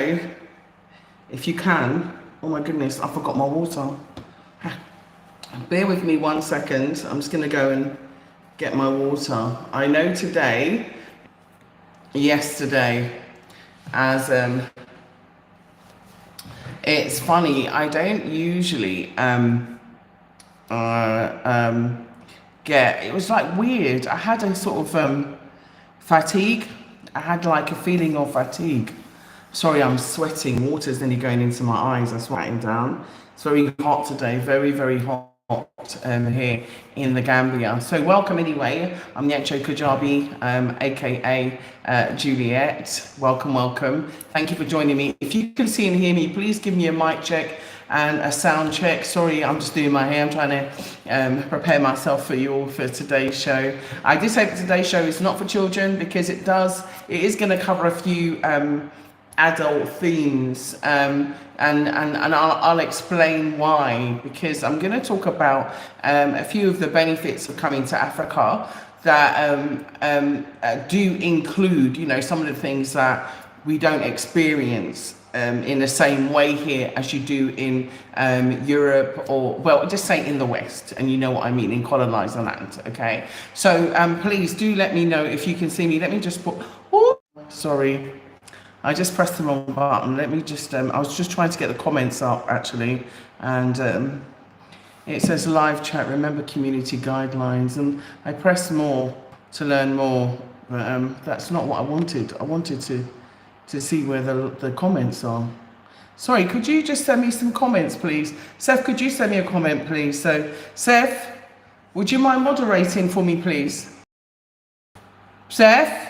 show, if you can. Oh my goodness, I forgot my water. Bear with me 1 second. I'm just going to go and get my water. I know yesterday, as it's funny, I don't usually get, it was like weird. I had a sort of fatigue. I had like a feeling of fatigue. Sorry, I'm sweating. Water's nearly going into my eyes. I'm sweating down. It's very hot today. Very, very hot here in the Gambia. So welcome anyway. I'm Nyecho Kajabi, aka Juliet. Welcome. Thank you for joining me. If you can see and hear me, please give me a mic check and a sound check. Sorry, I'm just doing my hair. I'm trying to prepare myself for you all for today's show. I did say that today's show is not for children because it is going to cover a few adult themes, and I'll explain why, because I'm going to talk about a few of the benefits of coming to Africa that do include, you know, some of the things that we don't experience in the same way here as you do in Europe, or, well, just say in the West, and you know what I mean, in colonized land, okay? So please do let me know if you can see me. Let me just put, oh, sorry. I just pressed the wrong button. Let me just, I was just trying to get the comments up actually. And it says live chat, remember community guidelines. And I pressed more to learn more, but that's not what I wanted. I wanted to see where the comments are. Sorry, could you just send me some comments, please? Seth, could you send me a comment, please? So, Seth, would you mind moderating for me, please? Seth?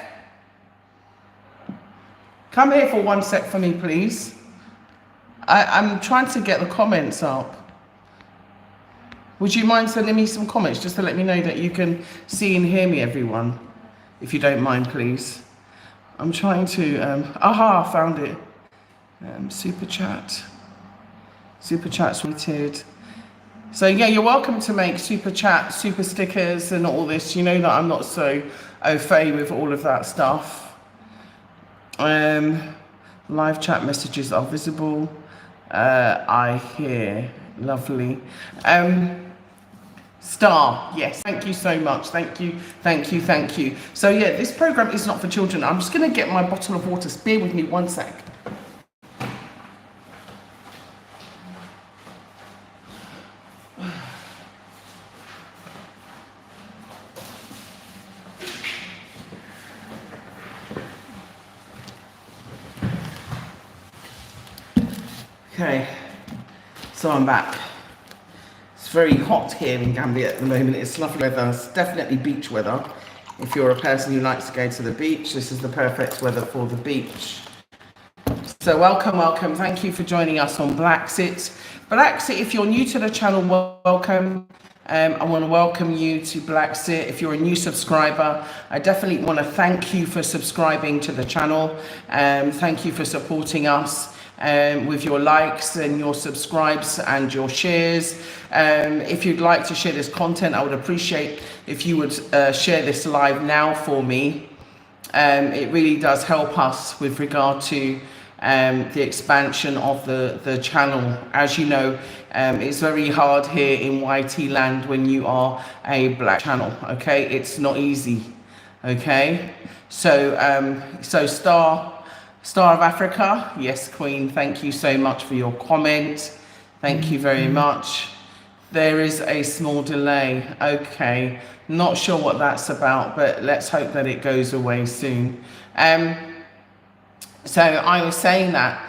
Come here for 1 sec for me, please. I'm trying to get the comments up. Would you mind sending me some comments just to let me know that you can see and hear me, everyone? If you don't mind, please. I'm trying to, aha, I found it. Super chat. Super chat's rated. So yeah, you're welcome to make super chat, super stickers and all this. You know that I'm not so au fait with all of that stuff. Live chat messages are visible. I hear. Lovely. Star, yes, thank you so much. Thank you. So yeah, this program is not for children. I'm just going to get my bottle of water. Bear with me 1 sec. Okay, so I'm back. It's very hot here in Gambia at the moment. It's lovely weather. It's definitely beach weather. If you're a person who likes to go to the beach, this is the perfect weather for the beach. So welcome. Thank you for joining us on BlaXit. BlaXit, if you're new to the channel, welcome. I want to welcome you to BlaXit. If you're a new subscriber, I definitely want to thank you for subscribing to the channel. Thank you for supporting us. With your likes and your subscribes and your shares. If you'd like to share this content, I would appreciate if you would share this live now for me. It really does help us with regard to the expansion of the channel. As you know, it's very hard here in YT land when you are a black channel, okay? It's not easy, okay? So Star of Africa, yes, Queen, thank you so much for your comment. Thank you very much. There is a small delay. Okay, not sure what that's about, but let's hope that it goes away soon. So I was saying that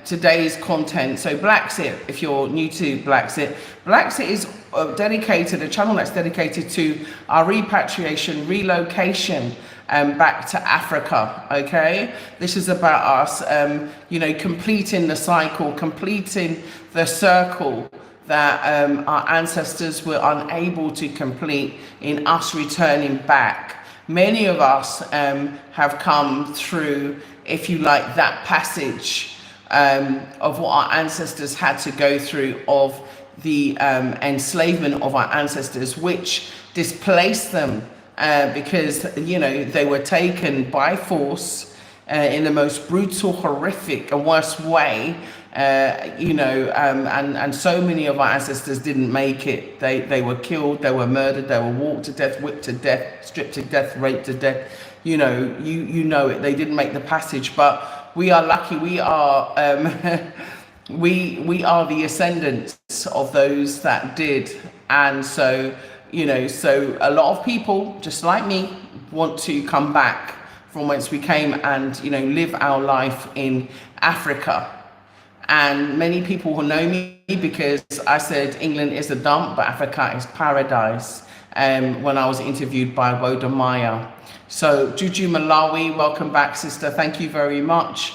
today's content, so BlaXit, if you're new to BlaXit is dedicated, a channel that's dedicated to our repatriation, relocation, back to Africa, okay? This is about us, you know, completing the cycle, completing the circle that our ancestors were unable to complete in us returning back. Many of us have come through, if you like, that passage of what our ancestors had to go through, of the enslavement of our ancestors, which displaced them because, you know, they were taken by force in the most brutal, horrific, and worst way. And so many of our ancestors didn't make it. They were killed, they were murdered, they were walked to death, whipped to death, stripped to death, raped to death. You know it. They didn't make the passage, but we are lucky. We are we are the ascendants of those that did, and so so a lot of people, just like me, want to come back from whence we came and live our life in Africa. And many people will know me because I said England is a dump, but Africa is paradise. When I was interviewed by Woda Maya. So Juju Malawi, welcome back, sister. Thank you very much.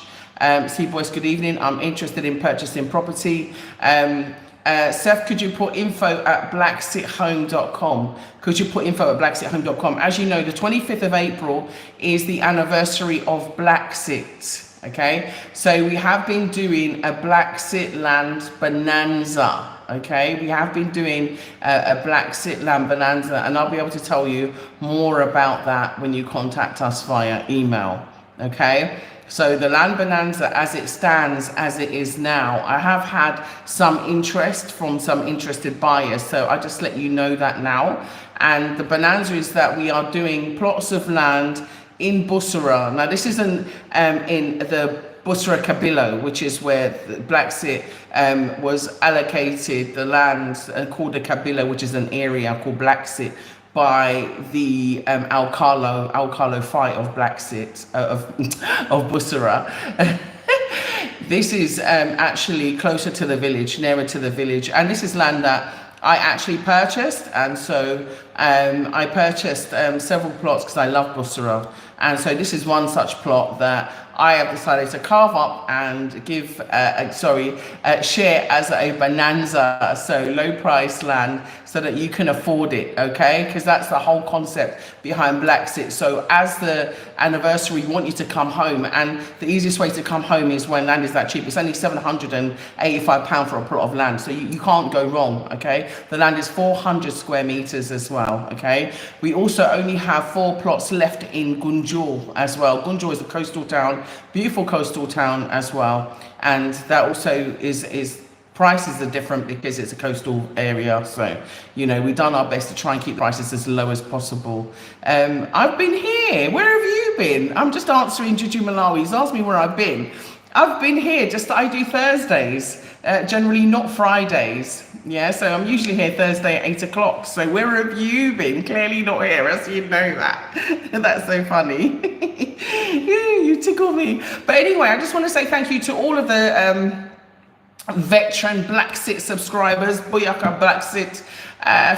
Sea Boys, good evening. I'm interested in purchasing property. Seth, could you put info at BlaXitHome.com? Could you put info at BlaXitHome.com? As you know, the 25th of April is the anniversary of BlaXit. Okay, so we have been doing a BlaXit land bonanza. Okay, we have been doing a BlaXit land bonanza, and I'll be able to tell you more about that when you contact us via email. Okay, so the land bonanza as it stands, as it is now, I have had some interest from some interested buyers, so I just let you know that now. And the bonanza is that we are doing plots of land in Bussorah. Now this isn't in the Bussorah Kabilo, which is where BlaXit was allocated the land called the Kabilo, which is an area called BlaXit by the Al-Khalo fight of BlaXit of Bussorah. This is actually closer to the village, nearer to the village, and this is land that I actually purchased, and so I purchased several plots because I love Bussorah, and so this is one such plot that I have decided to carve up and give, share as a bonanza, so low price land, so that you can afford it, okay? Because that's the whole concept behind BlaXit. So as the anniversary, we want you to come home, and the easiest way to come home is when land is that cheap. It's only £785 for a plot of land, so you can't go wrong, okay? The land is 400 square meters as well, okay? We also only have 4 plots left in Gunjur as well. Gunjur is a coastal town, beautiful coastal town as well, and that also is prices are different because it's a coastal area. So we've done our best to try and keep prices as low as possible. I've been here. Where have you been? I'm just answering Juju Malawi. He's asked me where I've been. I've been here, just I do Thursdays, generally not Fridays. Yeah, so I'm usually here Thursday at 8 o'clock. So where have you been? Clearly not here, as you know that. That's so funny. You tickle me. But anyway, I just want to say thank you to all of the veteran BlaXit subscribers, Booyaka BlaXit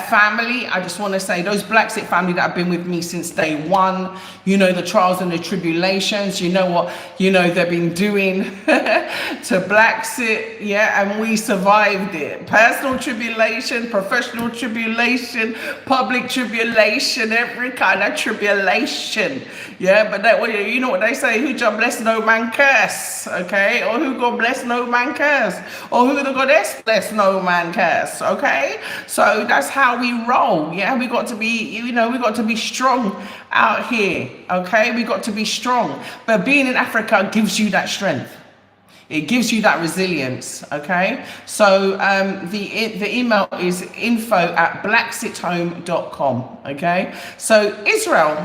family. I just want to say those BlaXit family that have been with me since day one, the trials and the tribulations, what they've been doing to BlaXit, yeah, and we survived it. Personal tribulation, professional tribulation, public tribulation, every kind of tribulation, yeah. But that, you know what they say, who God bless no man curse, okay? Or who God bless no man curse, or who the goddess bless no man curse, okay? So that's how we roll. Yeah, we got to be, we got to be strong out here. Okay, we got to be strong. But being in Africa gives you that strength. It gives you that resilience. Okay, so the email is info@blaxithome.com. Okay, so Israel.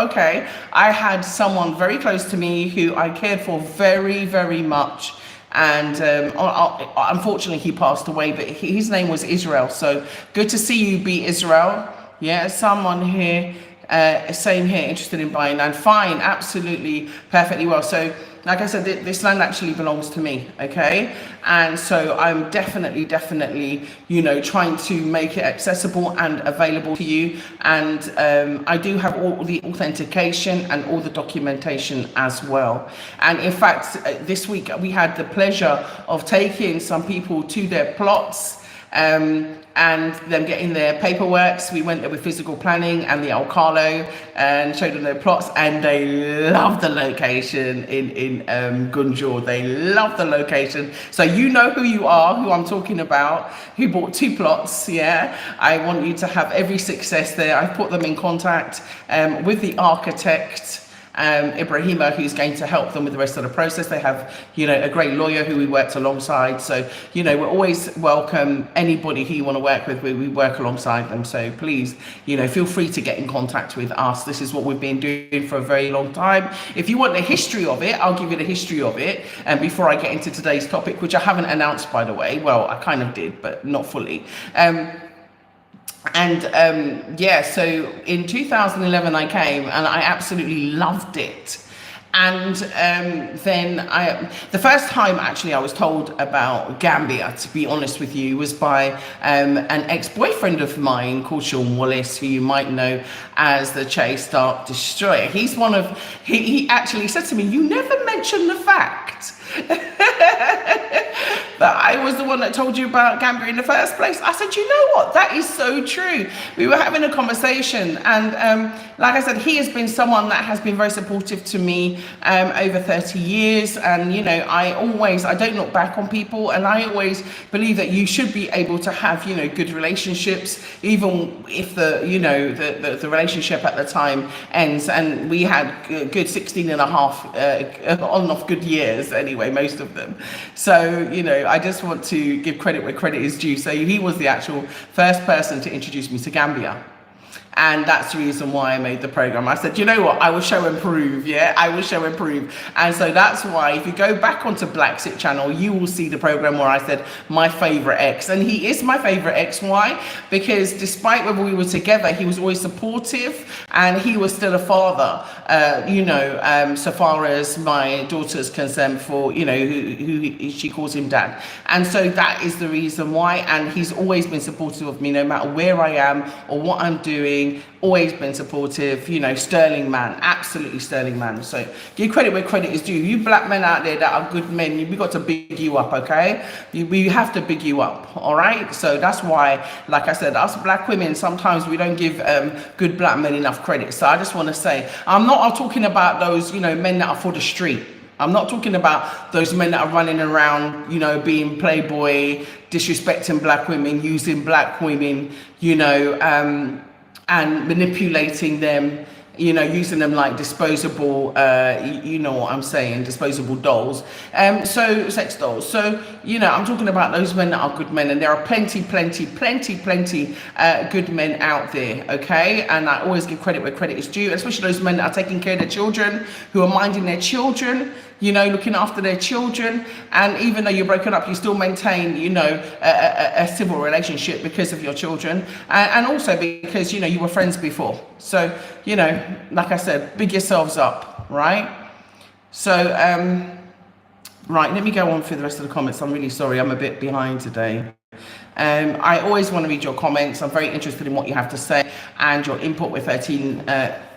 Okay, I had someone very close to me who I cared for very, very much. And unfortunately he passed away, but his name was Israel. So good to see you, be Israel. Yeah, someone here, same here, interested in buying land. Fine, absolutely, perfectly well. So like I said, this land actually belongs to me, okay? And so I'm definitely, trying to make it accessible and available to you. And I do have all the authentication and all the documentation as well. And in fact, this week we had the pleasure of taking some people to their plots and them getting their paperwork. So we went there with physical planning and the Al-Khalo and showed them their plots, and they love the location in Gunjur. They love the location. So you know who you are, who I'm talking about, who bought 2 plots. Yeah, I want you to have every success there. I've put them in contact with the architect Ibrahima, who's going to help them with the rest of the process. They have, a great lawyer who we worked alongside. So, we're always welcome anybody who you want to work with. We work alongside them. So please, feel free to get in contact with us. This is what we've been doing for a very long time. If you want the history of it, I'll give you the history of it. And before I get into today's topic, which I haven't announced, by the way, well, I kind of did, but not fully. So in 2011 I came and I absolutely loved it. And the first time actually I was told about Gambia, to be honest with you, was by an ex-boyfriend of mine called Sean Wallace, who you might know as the Chase Start Destroyer. He actually said to me, "You never mentioned the fact that I was the one that told you about Gambia in the first place." I said, "You know what? That is so true." We were having a conversation, and like I said, he has been someone that has been very supportive to me over 30 years. And I don't look back on people, and I always believe that you should be able to have good relationships, even if the relationship at the time ends. And we had good 16 and a half on and off good years anyway, most of them. So I just want to give credit where credit is due. So he was the actual first person to introduce me to Gambia. And that's the reason why I made the program. I said, you know what, I will show and prove, yeah? I will show and prove. And so that's why, if you go back onto BlaXit channel, you will see the program where I said, my favorite ex. And he is my favorite ex. Why? Because despite whether we were together, he was always supportive, and he was still a father, so far as my daughter's concerned, for, who she calls him dad. And so that is the reason why. And he's always been supportive of me, no matter where I am or what I'm doing. Always been supportive, sterling man, absolutely sterling man. So give credit where credit is due. You black men out there that are good men, we got to big you up, okay? We have to big you up, all right? So that's why, like I said, us black women, sometimes we don't give good black men enough credit. So I just want to say, I'm talking about those, men that are for the street. I'm not talking about those men that are running around, being playboy, disrespecting black women, using black women, and manipulating them, using them like disposable, what I'm saying, disposable dolls, so sex dolls. So, I'm talking about those men that are good men, and there are plenty good men out there, okay? And I always give credit where credit is due, especially those men that are taking care of their children, who are minding their children, looking after their children. And even though you're broken up, you still maintain, a civil relationship because of your children, and also because, you were friends before. So, like I said, big yourselves up, right? So, right, let me go on through the rest of the comments. I'm really sorry, I'm a bit behind today. I always want to read your comments. I'm very interested in what you have to say and your input. We're 13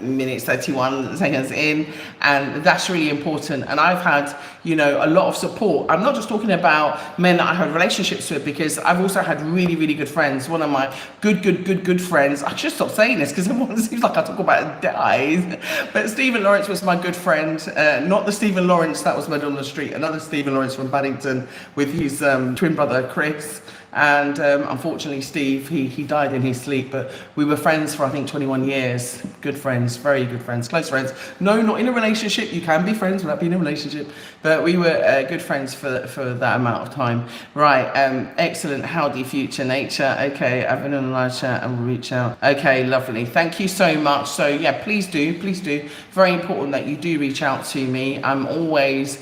minutes, 31 seconds in, and that's really important. And I've had, a lot of support. I'm not just talking about men that I had relationships with, because I've also had really good friends. One of my good friends, I should stop saying this because everyone seems like I talk about dies, but Stephen Lawrence was my good friend. Not the Stephen Lawrence that was murdered on the street, another Stephen Lawrence from Paddington with his twin brother Chris. And unfortunately, Steve, he died in his sleep, but we were friends for, I think, 21 years. Good friends, very good friends, close friends. No, not in a relationship. You can be friends without being in a relationship, but we were good friends for that amount of time. Right, excellent. Howdy, future nature. Okay, I've been on a live chat and we'll reach out. Okay, lovely. Thank you so much. So yeah, please do. Very important that you do reach out to me. I'm always,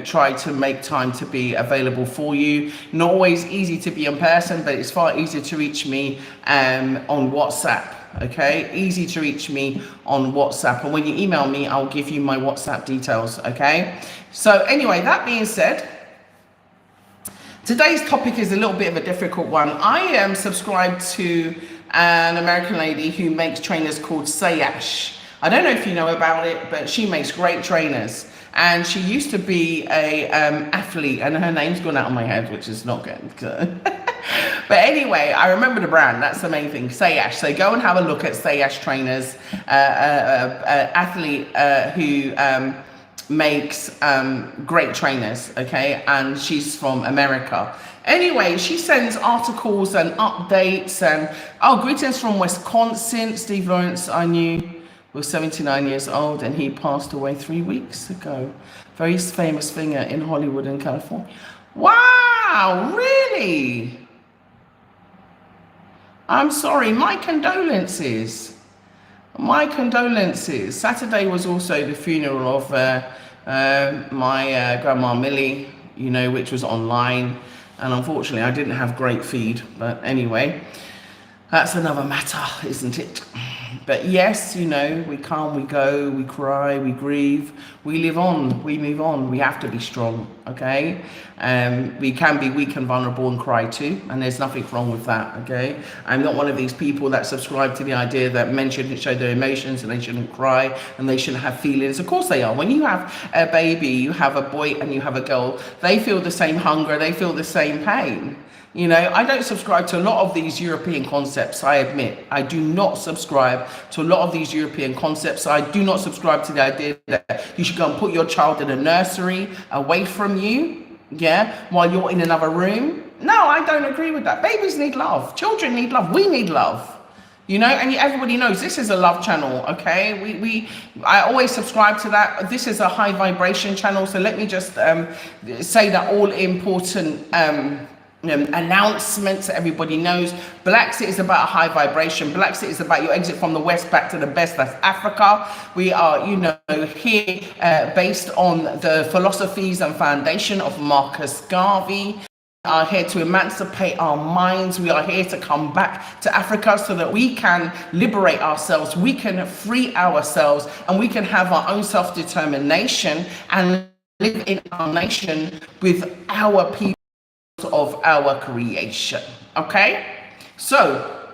try to make time to be available for you. Not always easy to be in person, but it's far easier to reach me on WhatsApp. Okay, easy to reach me on WhatsApp, and when you email me, I'll give you my WhatsApp details. Okay, so anyway, that being said, today's topic is a little bit of a difficult one. I am subscribed to an American lady who makes trainers called Sayash. I don't know if you know about it, but she makes great trainers. And she used to be a athlete, and her name's gone out of my head, which is not good. But anyway, I remember the brand. That's the main thing, Sayash. So go and have a look at Sayash trainers, athlete who makes great trainers, okay? And she's from America. Anyway, she sends articles and updates and, greetings from Wisconsin. Steve Lawrence, I knew was 79 years old, and he passed away 3 weeks ago. Very famous singer in Hollywood and California. Wow, really? I'm sorry, my condolences. My condolences. Saturday was also the funeral of my grandma Millie, you know, which was online. And unfortunately, I didn't have great feed. But anyway, that's another matter, isn't it? But yes, you know, we come, we go, we cry, we grieve, we live on, we move on. We have to be strong, okay? We can be weak and vulnerable and cry too, and there's nothing wrong with that, okay? I'm not one of these people that subscribe to the idea that men shouldn't show their emotions and they shouldn't cry and they shouldn't have feelings. Of course they are. When you have a baby, you have a boy and you have a girl, they feel the same hunger, they feel the same pain. You know, I don't subscribe to a lot of these European concepts, I admit. I do not subscribe to a lot of these European concepts. I do not subscribe to the idea that you should go and put your child in a nursery away from you, yeah, while you're in another room. No, I don't agree with that. Babies need love. Children need love. We need love. You know, and everybody knows this is a love channel, okay? I always subscribe to that. This is a high vibration channel. So let me just say that all important announcements that everybody knows. BlaXit is about a high vibration. BlaXit is about your exit from the west back to the best. That's Africa. We are, you know, here based on the philosophies and foundation of Marcus Garvey. We are here to emancipate our minds. We are here to come back to Africa so that we can liberate ourselves, we can free ourselves, and we can have our own self-determination and live in our nation with our people of our creation. Okay, so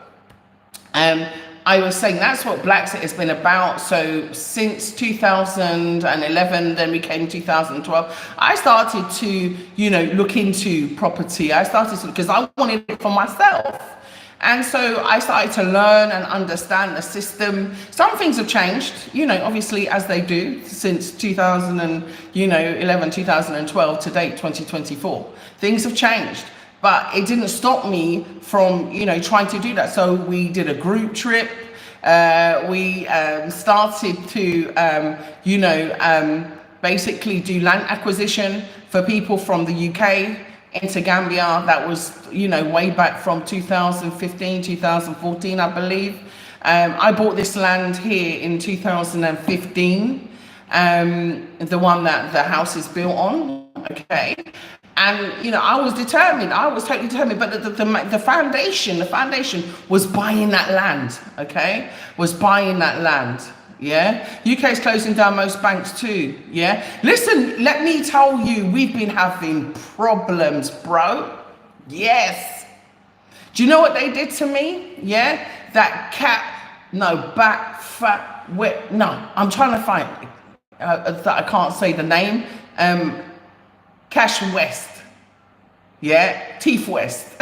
I was saying that's what BlaXit has been about. So since 2011, then we came 2012, I started to, you know, look into property. I started to, because I wanted it for myself. And so I started to learn and understand the system. Some things have changed, you know, obviously, as they do since 2011, 2012 to date, 2024. Things have changed, but it didn't stop me from, you know, trying to do that. So we did a group trip. We started to, you know, basically do land acquisition for people from the UK into Gambia. That was, you know, way back from 2015, 2014, I believe. I bought this land here in 2015, the one that the house is built on, okay? And, you know, I was determined, I was totally determined, but the foundation was buying that land, okay? Was buying that land. Yeah, UK is closing down most banks too. Yeah, listen, let me tell you, we've been having problems, bro. Yes. Do you know what they did to me? Yeah, that I'm trying to find that I can't say the name. Cash West. Yeah, Teeth West.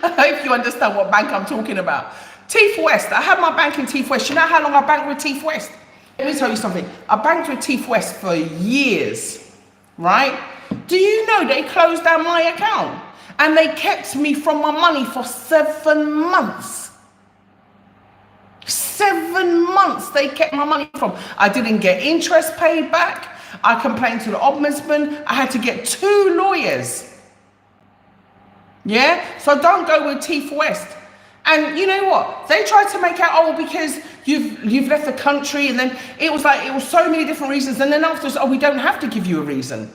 I hope you understand what bank I'm talking about. Teeth West. I had my bank in Teeth West. You know how long I banked with Teeth West? Let me tell you something. I banked with Teeth West for years, right? Do you know they closed down my account and they kept me from my money for 7 months? 7 months they kept my money from. I didn't get interest paid back. I complained to the ombudsman. I had to get 2 lawyers. Yeah? So don't go with Teeth West. And you know what? They tried to make out, oh, because you've left the country, and then it was so many different reasons. And then afterwards, oh, we don't have to give you a reason.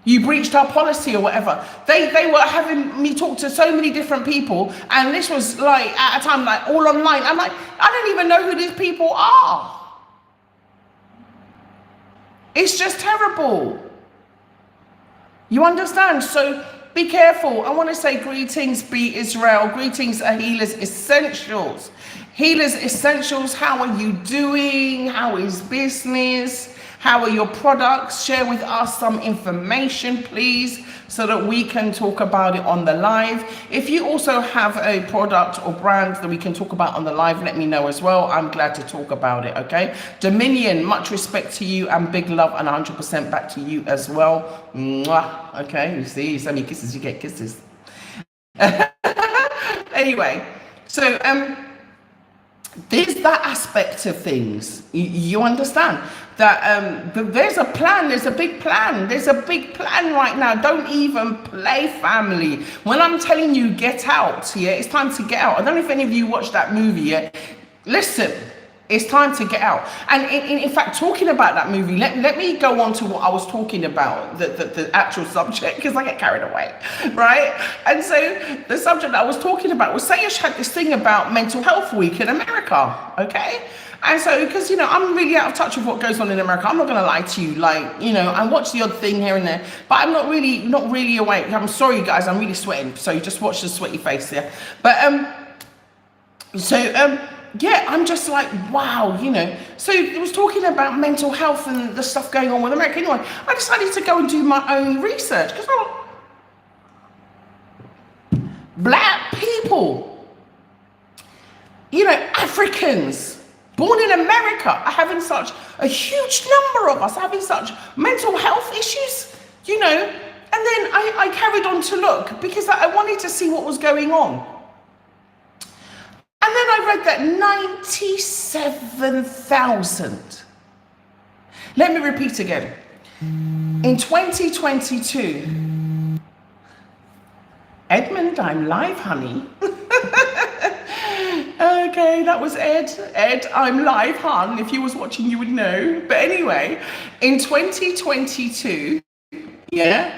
You breached our policy or whatever. They were having me talk to so many different people, and this was like at a time like all online. I'm like, I don't even know who these people are. It's just terrible. You understand? So be careful. I want to say greetings, be Israel. Greetings are Healers Essentials. Healers Essentials, how are you doing? How is business? How are your products? Share with us some information, please, so that we can talk about it on the live. If you also have a product or brand that we can talk about on the live, let me know as well. I'm glad to talk about it, okay? Dominion, much respect to you and big love and 100% back to you as well. Mwah. Okay, you see, you send me kisses, you get kisses. Anyway, so there's that aspect of things. You understand that there's a plan, there's a big plan, right now. Don't even play, family. When I'm telling you get out, yeah, it's time to get out. I don't know if any of you watched that movie yet. Listen, it's time to get out. And in fact, talking about that movie, let me go on to what I was talking about, the actual subject, because I get carried away, right? And so the subject that I was talking about was Sayesh had this thing about Mental Health Week in America, okay? And so, because, you know, I'm really out of touch with what goes on in America. I'm not going to lie to you. Like, you know, I watch the odd thing here and there, but I'm not really awake. I'm sorry, guys. I'm really sweating. So you just watch the sweaty face here. But, yeah, I'm just like, wow, you know. So it was talking about mental health and the stuff going on with America. Anyway, I decided to go and do my own research because black people, you know, Africans born in America are having such a huge number of us having such mental health issues, you know. And then I carried on to look because I wanted to see what was going on. And then I read that 97,000. Let me repeat again. In 2022, Edmund, I'm live, honey. Okay, that was Ed. Ed, I'm live, hon. If you was watching, you would know. But anyway, in 2022, yeah,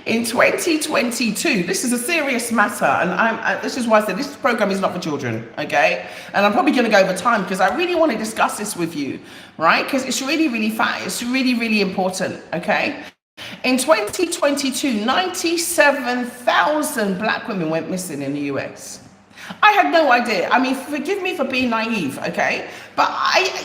in 2022, this is a serious matter, and this is why I said this program is not for children, okay? And I'm probably going to go over time because I really want to discuss this with you, right? Because it's really fat. It's really important, okay? In 2022, 97,000 black women went missing in the US. I had no idea. I mean, forgive me for being naive, okay? But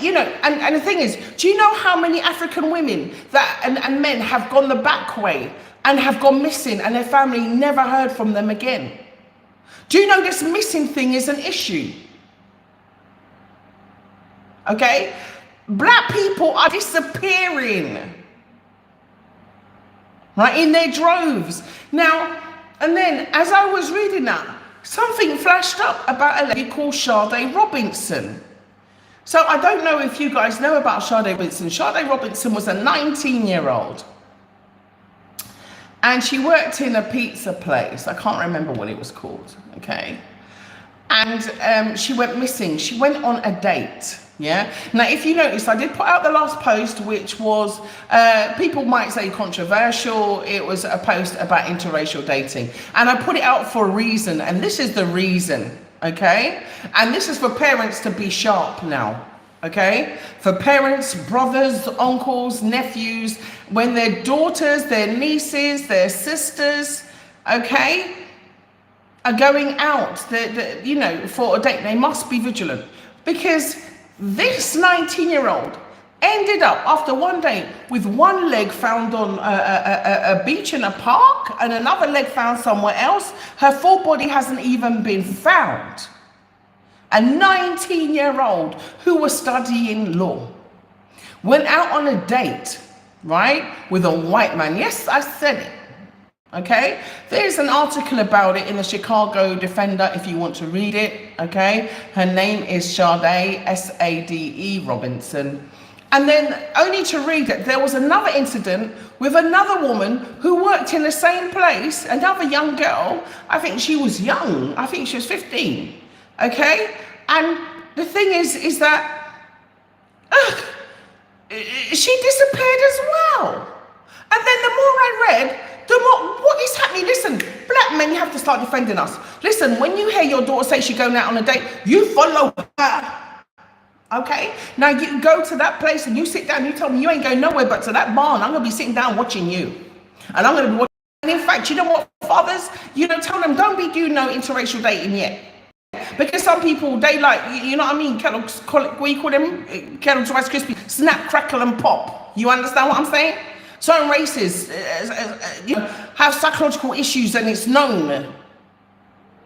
you know, and the thing is, do you know how many African women that and men have gone the back way and have gone missing and their family never heard from them again? Do you know this missing thing is an issue? Okay? Black people are disappearing, right, in their droves. Now, and then as I was reading that, something flashed up about a lady called Sade Robinson. So I don't know if you guys know about Sade Robinson. Sade Robinson was a 19-year-old. And she worked in a pizza place. I can't remember what it was called, okay? And she went missing. She went on a date, yeah? Now, if you notice, I did put out the last post, which was, people might say controversial. It was a post about interracial dating. And I put it out for a reason, and this is the reason, okay? And this is for parents to be sharp now, okay? For parents, brothers, uncles, nephews, when their daughters, their nieces, their sisters, okay, are going out, you know, for a date, they must be vigilant. Because this 19-year-old ended up, after one day, with one leg found on a beach in a park and another leg found somewhere else. Her full body hasn't even been found. A 19-year-old who was studying law went out on a date, right, with a white man. Yes, I said it. Okay, there's an article about it in the Chicago Defender if you want to read it. Okay, her name is Sade, S-A-D-E Robinson. And then only to read it, there was another incident with another woman who worked in the same place, another young girl. I think she was young. I think she was 15. Okay, and the thing is that she disappeared as well. And then the more I read, the more, what is happening? Listen, black men, you have to start defending us. Listen, when you hear your daughter say she's going out on a date, you follow her. Okay? Now you go to that place and you sit down, you tell me you ain't going nowhere but to that barn. I'm going to be sitting down watching you. And I'm going to be watching. And in fact, you know what, fathers? You know, tell them, don't be doing no interracial dating yet. Because some people, they like, you know what I mean? Kellogg's, what do you call them? Kellogg's Rice Krispies, snap, crackle, and pop. You understand what I'm saying? Certain races have psychological issues, and it's known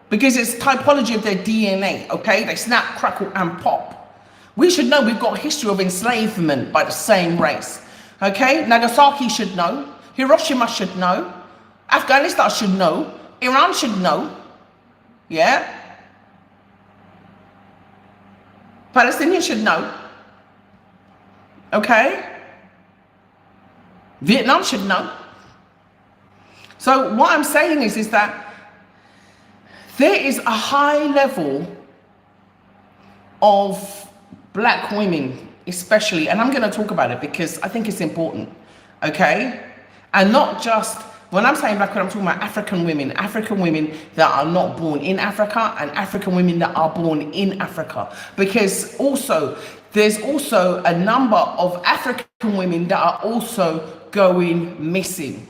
because it's typology of their DNA, okay? They snap, crackle, and pop. We should know we've got a history of enslavement by the same race, okay? Nagasaki should know. Hiroshima should know. Afghanistan should know. Iran should know, Yeah? Palestinians should know. Okay? Vietnam should know. So what I'm saying is that there is a high level of black women, especially, and I'm going to talk about it because I think it's important, okay? And not just, when I'm saying black women, I'm talking about African women that are not born in Africa and African women that are born in Africa. Because also, there's also a number of African women that are also going missing.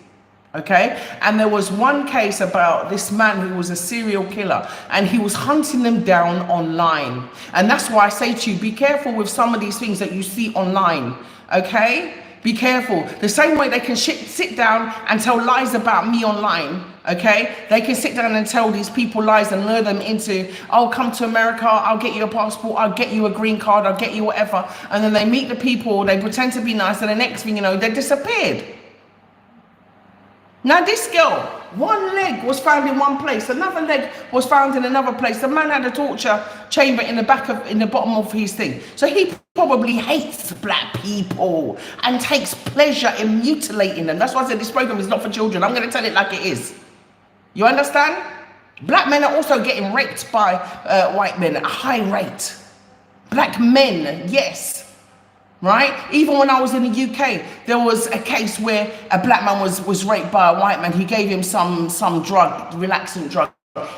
Okay, and there was one case about this man who was a serial killer and he was hunting them down online. And that's why I say to you, be careful with some of these things that you see online. Okay, be careful. The same way they can sit down and tell lies about me online. Okay, they can sit down and tell these people lies and lure them into, oh, come to America, I'll get you a passport, I'll get you a green card, I'll get you whatever. And then they meet the people, they pretend to be nice, and the next thing you know, they disappeared. Now this girl, one leg was found in one place, another leg was found in another place. The man had a torture chamber in the bottom of his thing. So he probably hates black people and takes pleasure in mutilating them. That's why I said this program is not for children. I'm going to tell it like it is. You understand? Black men are also getting raped by white men at a high rate. Black men, yes. Right? Even when I was in the UK, there was a case where a black man was raped by a white man. He gave him some drug, relaxant drug.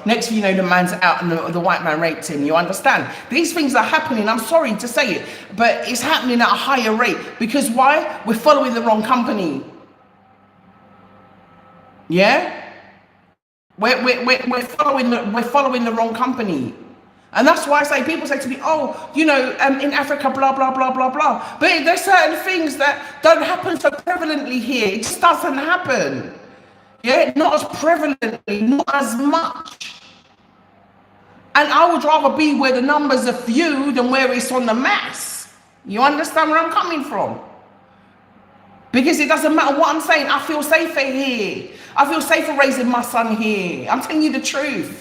Next thing you know, the man's out and the white man raped him. You understand? These things are happening. I'm sorry to say it, but it's happening at a higher rate. Because why? We're following the wrong company. Yeah? We're following the wrong company. And that's why I say, people say to me, oh, you know, in Africa, blah, blah, blah, blah, blah. But there's certain things that don't happen so prevalently here. It just doesn't happen. Yeah, not as prevalently, not as much. And I would rather be where the numbers are few than where it's on the mass. You understand where I'm coming from? Because it doesn't matter what I'm saying. I feel safer here. I feel safer raising my son here. I'm telling you the truth.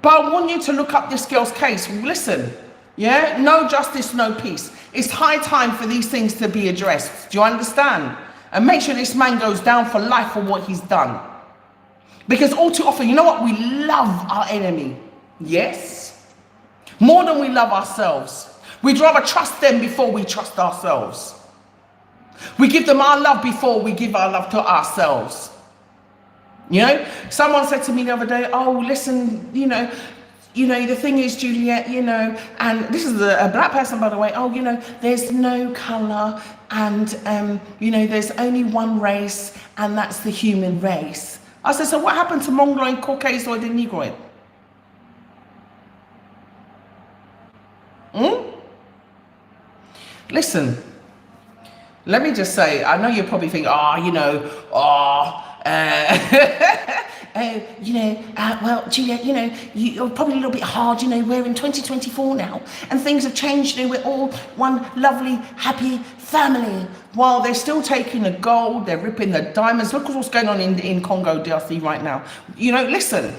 But I want you to look up this girl's case. Listen, yeah? No justice, no peace. It's high time for these things to be addressed. Do you understand? And make sure this man goes down for life for what he's done. Because all too often, you know what? We love our enemy. Yes? More than we love ourselves. We'd rather trust them before we trust ourselves. We give them our love before we give our love to ourselves. You know, someone said to me the other day, oh, listen, you know, the thing is, Juliet, you know, and this is a black person, by the way, oh, you know, there's no color and, you know, there's only one race and that's the human race. I said, so what happened to Mongoloid, Caucasoid and Negroid? Listen, let me just say, I know you're probably thinking, oh, you know, well, Juliet, you know, you're probably a little bit hard, you know, we're in 2024 now, and things have changed, you know, we're all one lovely, happy family. While they're still taking the gold, they're ripping the diamonds. Look at what's going on in Congo, DRC right now. You know, listen,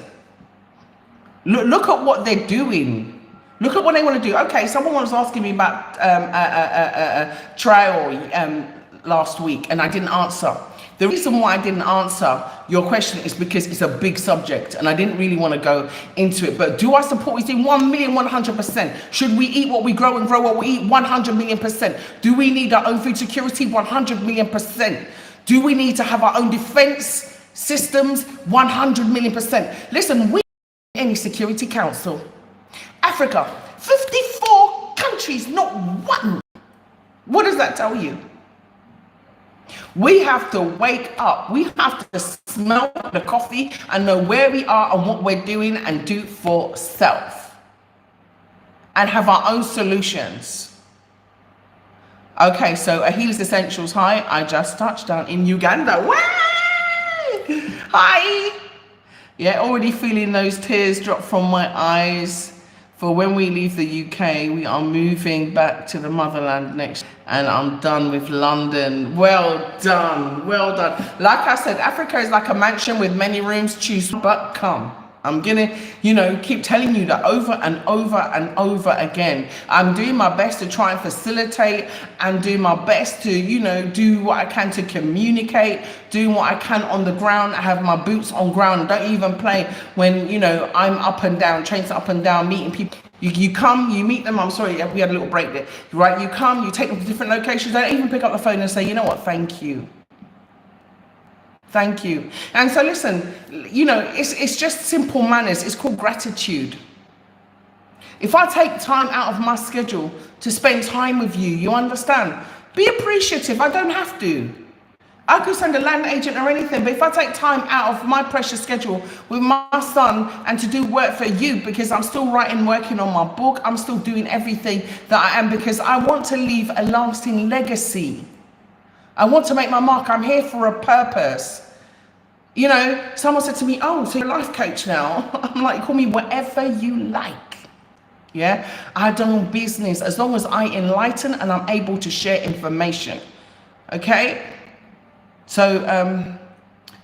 look at what they're doing. Look at what they want to do. Okay, someone was asking me about trial last week, and I didn't answer. The reason why I didn't answer your question is because it's a big subject and I didn't really want to go into it. But do I support what he's doing? 1,100%. Should we eat what we grow and grow what we eat? 100,000,000%. Do we need our own food security? 100,000,000%. Do we need to have our own defense systems? 100,000,000%. Listen, we don't need any Security Council. Africa, 54 countries, not one. What does that tell you? We have to wake up. We have to smell the coffee and know where we are and what we're doing and do for self. And have our own solutions. Okay, so Ahila's Essentials. Hi, I just touched down in Uganda. Way! Hi! Yeah, already feeling those tears drop from my eyes. For when we leave the UK, we are moving back to the motherland next. And I'm done with London. Well done, well done. Like I said, Africa is like a mansion with many rooms. Choose but come. I'm gonna, keep telling you that over and over and over again. I'm doing my best to try and facilitate and do my best to, do what I can to communicate, doing what I can on the ground. I have my boots on ground. Don't even play when, I'm up and down, trains up and down, meeting people. You come, you meet them. I'm sorry, we had a little break there, right? You come, you take them to different locations. They don't even pick up the phone and say, you know what, thank you. Thank you. And so listen, it's just simple manners. It's called gratitude. If I take time out of my schedule to spend time with you, you understand? Be appreciative. I don't have to. I could send a land agent or anything, but if I take time out of my precious schedule with my son and to do work for you, because I'm still working on my book, I'm still doing everything that I am, because I want to leave a lasting legacy. I want to make my mark. I'm here for a purpose. Someone said to me, oh, so you're a life coach now? I'm like, call me whatever you like. Yeah, I don't business as long as I enlighten and I'm able to share information. Okay. So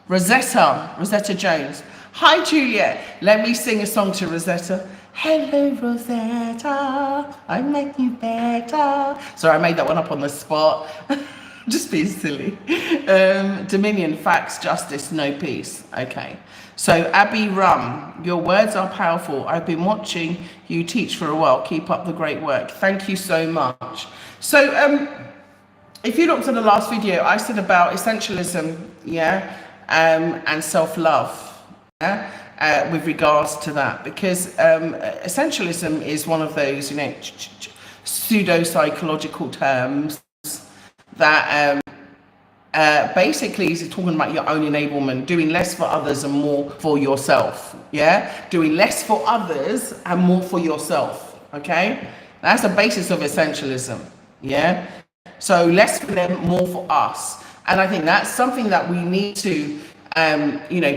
Rosetta Jones. Hi, Juliet. Let me sing a song to Rosetta. Hello, Rosetta. I make you better. Sorry, I made that one up on the spot. Just being silly. Dominion, facts, justice, no peace. Okay. So Abby Rum, your words are powerful. I've been watching you teach for a while. Keep up the great work. Thank you so much. So if you looked at the last video, I said about essentialism, yeah, and self-love, yeah, with regards to that, because essentialism is one of those, pseudo-psychological terms that basically is talking about your own enablement, doing less for others and more for yourself. Yeah, doing less for others and more for yourself. Okay, that's the basis of essentialism. Yeah, so less for them, more for us, and I think that's something that we need to,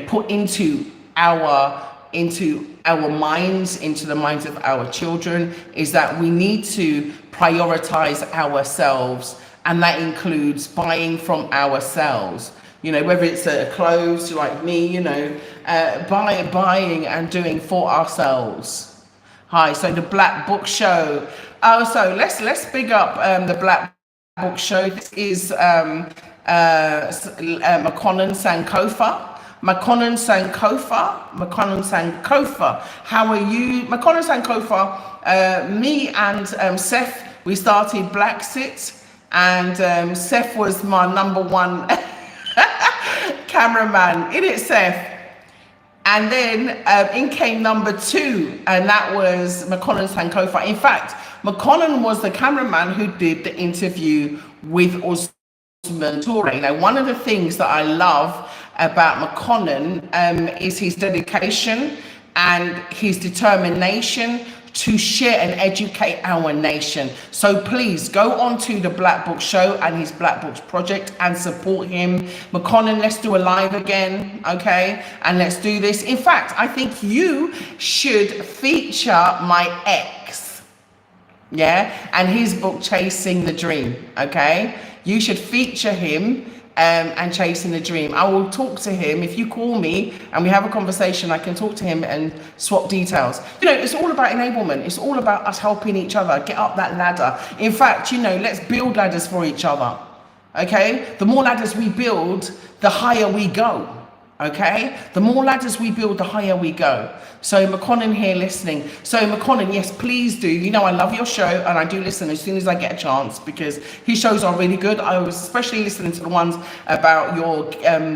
put into our minds, into the minds of our children, is that we need to prioritize ourselves. And that includes buying from ourselves, whether it's clothes like me, buying and doing for ourselves. Hi, so the Black Book Show. Oh, so let's big up the Black Book Show. This is Makonnen Sankofa. Makonnen Sankofa. How are you? Makonnen Sankofa, me and Seth, we started BlaXit. And Seth was my number one cameraman, in it, Seth. And then in came number two, and that was Makonnen Sankofa. In fact, Makonnen was the cameraman who did the interview with Osman Toure. Now, one of the things that I love about Makonnen is his dedication and his determination to share and educate our nation. So please go on to the Black Book Show and his Black Books project and support him. Makonnen, let's do a live again, okay? And let's do this. In fact, I think you should feature my ex, yeah? And his book, Chasing the Dream, okay? You should feature him and Chasing the Dream. I will talk to him. If you call me and we have a conversation, I can talk to him and swap details. It's all about enablement. It's all about us helping each other get up that ladder. In fact, let's build ladders for each other. Okay? The more ladders we build, the higher we go. Okay? The more ladders we build, the higher we go. So Makonnen here listening. So Makonnen, yes, please do. I love your show and I do listen as soon as I get a chance, because his shows are really good. I was especially listening to the ones about your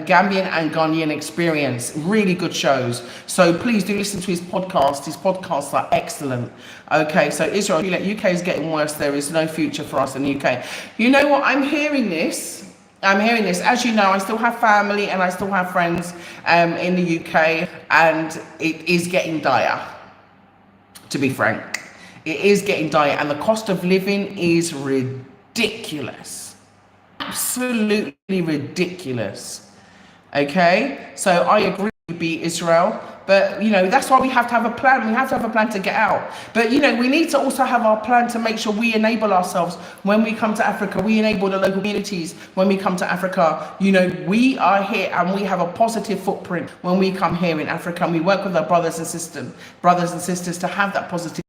Gambian and Ghanaian experience. Really good shows. So please do listen to his podcast. His podcasts are excellent. Okay, so Israel, UK is getting worse. There is no future for us in the UK. You know what? I'm hearing this. As you know, I still have family and I still have friends in the UK, and it is getting dire, to be frank. It is getting dire, and the cost of living is ridiculous. Absolutely ridiculous. Okay, so I agree with you, Israel, But, you know, that's why we have to have a plan. We have to have a plan to get out. But, you know, we need to also have our plan to make sure we enable ourselves when we come to Africa. We enable the local communities when we come to Africa. You know, we are here and we have a positive footprint when we come here in Africa. And we work with our brothers and sisters to have that positive.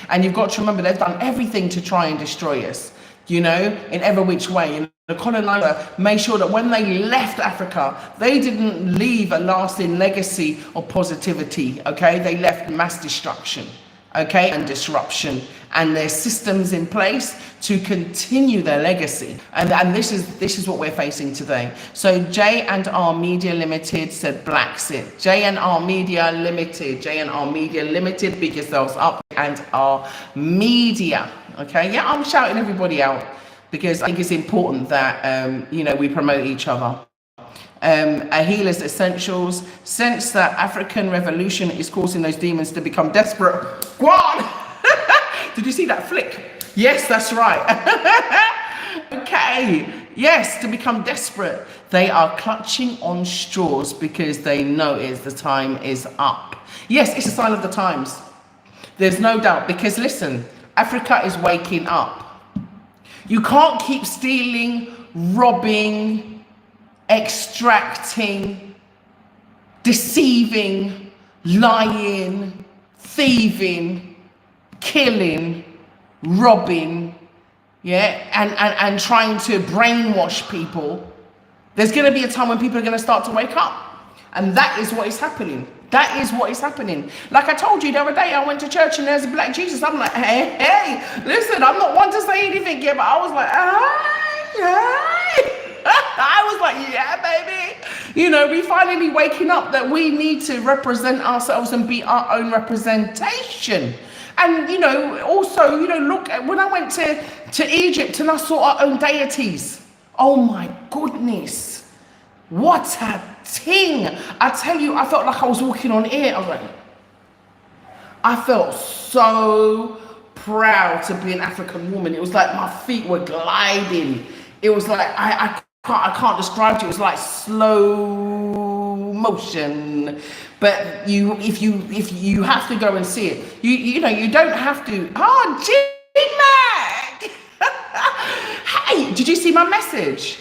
And you've got to remember, they've done everything to try and destroy us, you know, in every which way. And the colonizer made sure that when they left Africa, they didn't leave a lasting legacy of positivity, okay? They left mass destruction, okay, and disruption, and their systems in place to continue their legacy. And this is what we're facing today. So J&R Media Limited said BlaXit. J&R Media Limited, pick yourselves up, and our media, okay? Yeah, I'm shouting everybody out because I think it's important that, you know, we promote each other. A Healer's Essentials, sense that African revolution is causing those demons to become desperate. Go on! Did you see that flick? Yes, that's right. Okay, yes, to become desperate. They are clutching on straws because they know the time is up. Yes, it's a sign of the times. There's no doubt, because listen, Africa is waking up. You can't keep stealing, robbing, extracting, deceiving, lying, thieving, killing, robbing, yeah, and trying to brainwash people. There's going to be a time when people are going to start to wake up, and that is what is happening. That is what is happening. Like I told you the other day, I went to church and there's a black Jesus. I'm like, hey, listen, I'm not one to say anything yet, but I was like, hey. I was like, yeah, baby. You know, we finally waking up that we need to represent ourselves and be our own representation. And, you know, also, you know, look, when I went to Egypt and I saw our own deities, oh my goodness, what a thing. I tell you, I felt like I was walking on air. I was like, I felt so proud to be an African woman. It was like my feet were gliding. It was like, I can't describe it. It was like slow motion. But if you have to go and see it, you know, you don't have to. Oh, G-Mac! Hey, did you see my message?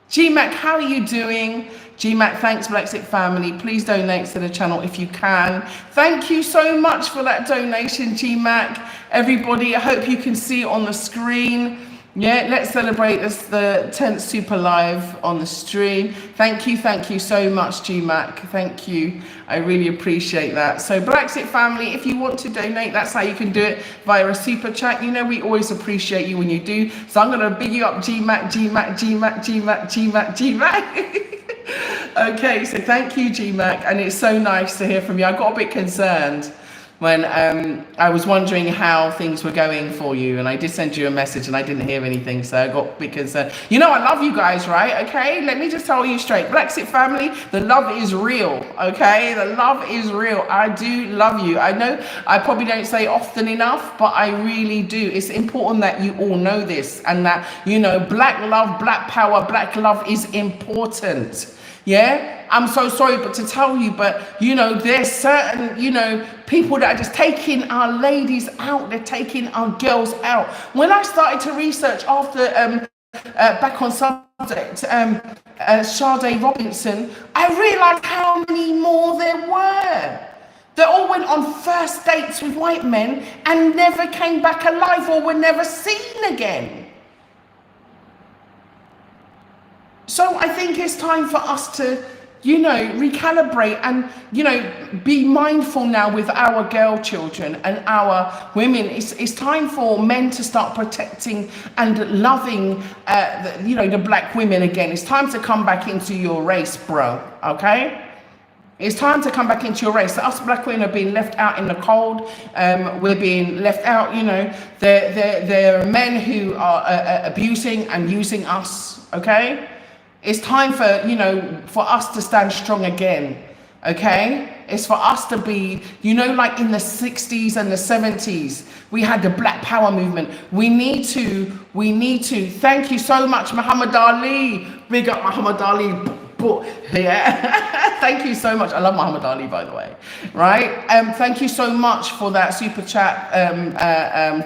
G-Mac, how are you doing? G-Mac, thanks, BlaXit Family. Please donate to the channel if you can. Thank you so much for that donation, G-Mac. Everybody, I hope you can see it on the screen. Yeah, let's celebrate this, the 10th Super Live on the stream. Thank you so much, G-Mac. Thank you. I really appreciate that. So BlaXit Family, if you want to donate, that's how you can do it, via a super chat. You know, we always appreciate you when you do. So I'm going to big you up, G-Mac, G-Mac, G-Mac, G-Mac, G-Mac, G-Mac. Okay, so thank you, G-Mac. And it's so nice to hear from you. I got a bit concerned when I was wondering how things were going for you, and I did send you a message and I didn't hear anything, so I got a bit concerned. You know, I love you guys, right? Okay, let me just tell you straight, BlaXit Family, the love is real, okay? The love is real. I do love you. I know I probably don't say often enough, but I really do. It's important that you all know this, and that, you know, black love, black power, black love is important. Yeah, I'm so sorry, but to tell you, but you know, there's certain, you know, people that are just taking our ladies out. They're taking our girls out. When I started to research after back on subject, Sade Robinson, I realized how many more there were. They all went on first dates with white men and never came back alive or were never seen again. So I think it's time for us to, you know, recalibrate and, you know, be mindful now with our girl children and our women. It's time for men to start protecting and loving, you know, the black women again. It's time to come back into your race, bro, okay? It's time to come back into your race. So us black women are being left out in the cold. We're being left out, you know. There are men who are abusing and using us, okay? It's time for, you know, for us to stand strong again, okay? It's for us to be, you know, like in the 60s and the 70s, we had the Black Power movement. We need to, thank you so much, Muhammad Ali. Big up Muhammad Ali. But yeah, thank you so much. I love Muhammad Ali, by the way. Right? Thank you so much for that super chat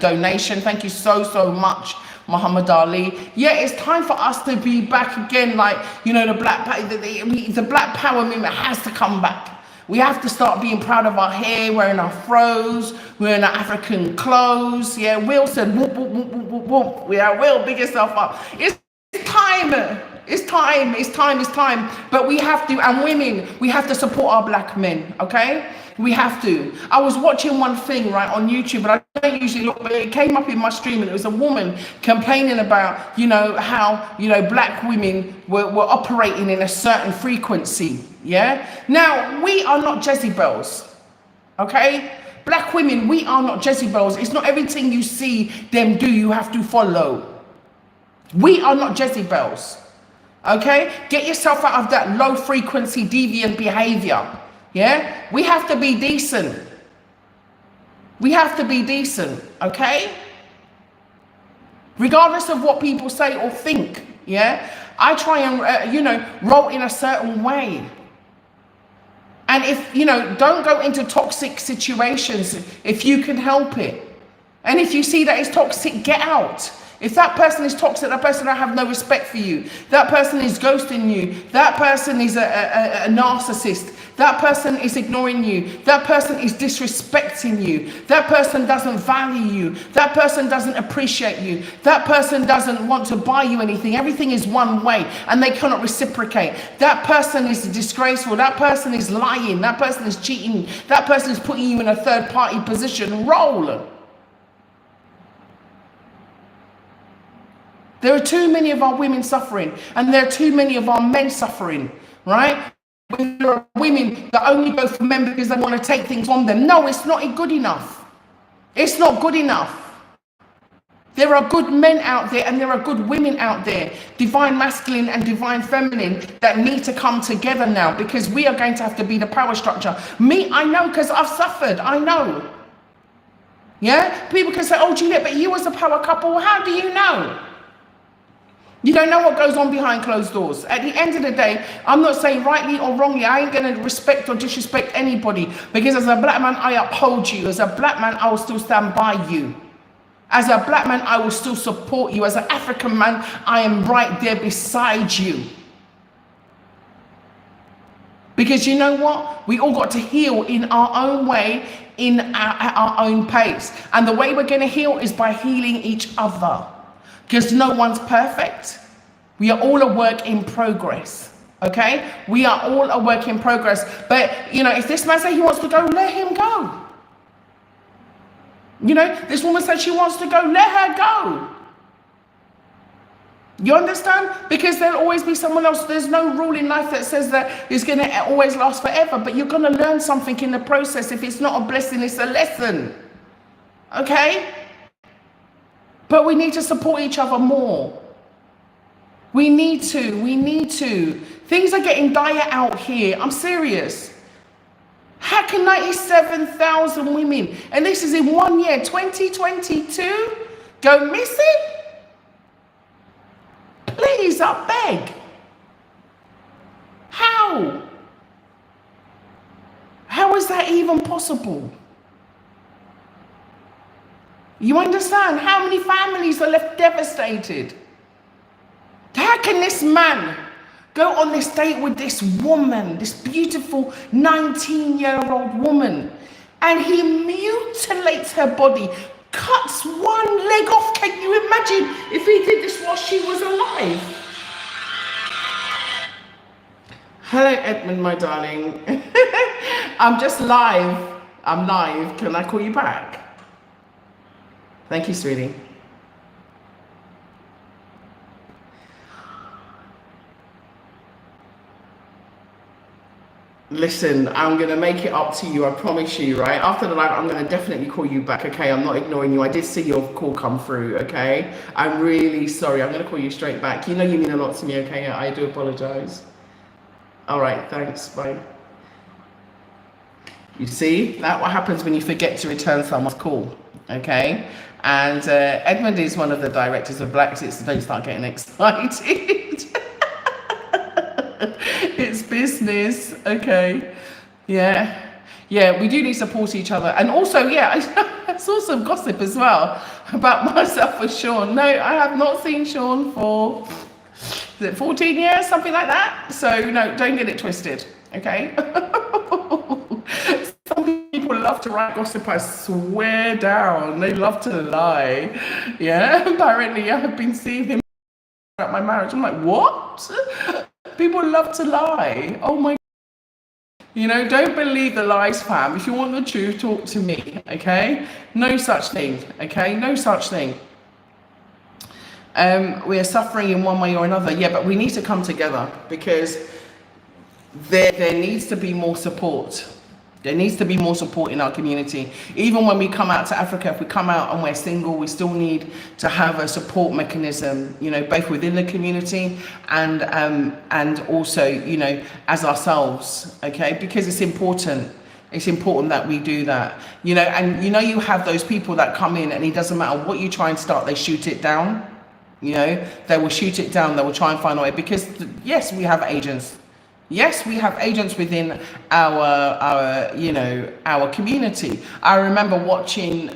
donation. Thank you so much, Muhammad Ali. Yeah, it's time for us to be back again. Like, you know, the Black Power movement has to come back. We have to start being proud of our hair, wearing our fros, wearing our African clothes. Yeah, Will said, whoop, whoop, whoop, whoop, whoop, whoop. Yeah, Will, big yourself up. It's time. It's time. But we have to, and women, we have to support our black men, okay? We have to. I was watching one thing, right, on YouTube, but I don't usually look, but it came up in my stream, and it was a woman complaining about, you know, how, you know, black women were operating in a certain frequency, yeah? Now, we are not Jezebels, okay? Black women, we are not Jezebels. It's not everything you see them do, you have to follow. We are not Jezebels, okay? Get yourself out of that low frequency deviant behavior. Yeah, we have to be decent. We have to be decent, okay? Regardless of what people say or think, yeah? I try and, you know, roll in a certain way. And if, you know, don't go into toxic situations if you can help it. And if you see that it's toxic, get out. If that person is toxic, that person don't have no respect for you. That person is ghosting you. That person is a narcissist. That person is ignoring you. That person is disrespecting you. That person doesn't value you. That person doesn't appreciate you. That person doesn't want to buy you anything. Everything is one way and they cannot reciprocate. That person is disgraceful. That person is lying. That person is cheating. That person is putting you in a third party position. Roll. There are too many of our women suffering, and there are too many of our men suffering, right? There are women that only go for men because they want to take things from them. No, it's not good enough. It's not good enough. There are good men out there and there are good women out there, divine masculine and divine feminine, that need to come together now, because we are going to have to be the power structure. Me, I know, because I've suffered. I know. Yeah? People can say, oh, Juliet, but you was a power couple. How do you know? You don't know what goes on behind closed doors. At the end of the day, I'm not saying rightly or wrongly. I ain't going to respect or disrespect anybody, because as a black man, I uphold you. As a black man, I will still stand by you. As a black man, I will still support you. As an African man, I am right there beside you. Because you know what? We all got to heal in our own way, at our own pace. And the way we're going to heal is by healing each other. Because no one's perfect. We are all a work in progress, okay? We are all a work in progress. But, you know, if this man says he wants to go, let him go. You know, this woman said she wants to go, let her go. You understand? Because there'll always be someone else. There's no rule in life that says that it's going to always last forever. But you're going to learn something in the process. If it's not a blessing, it's a lesson, okay? But we need to support each other more. We need to. Things are getting dire out here. I'm serious. How can 97,000 women, and this is in 1 year, 2022, go missing? Please, I beg. How? How is that even possible? You understand? How many families are left devastated? How can this man go on this date with this woman, this beautiful 19-year-old woman, and he mutilates her body, cuts one leg off? Can you imagine if he did this while she was alive? Hello, Edmund, my darling. I'm just live. I'm live. Can I call you back? Thank you, sweetie. Listen, I'm going to make it up to you, I promise you, right? After the live, I'm going to definitely call you back, okay? I'm not ignoring you. I did see your call come through, okay? I'm really sorry. I'm going to call you straight back. You know you mean a lot to me, okay? I do apologize. All right, thanks. Bye. You see? That's what happens when you forget to return someone's call, okay? And Edmund is one of the directors of BlaXit, so don't start getting excited. It's business. Okay. Yeah. Yeah, we do need to support each other. And also, yeah, I saw some gossip as well about myself with Sean. No, I have not seen Sean for, is it 14 years, something like that? So, no, don't get it twisted, okay? Some people love to write gossip, I swear down. They love to lie. Yeah, apparently I have been seeing him about my marriage. I'm like, what? People love to lie. Oh my. You know, don't believe the lies, fam. If you want the truth, talk to me, okay? No such thing, okay? No such thing. We are suffering in one way or another. Yeah, but we need to come together because there needs to be more support. There needs to be more support in our community. Even when we come out to Africa, if we come out and we're single, we still need to have a support mechanism, you know, both within the community and also, you know, as ourselves, okay? Because it's important. It's important that we do that, you know, and you know, you have those people that come in and it doesn't matter what you try and start, they shoot it down, you know, they will shoot it down, they will try and find a way because yes, we have agents. Yes, we have agents within our you know, our community. I remember watching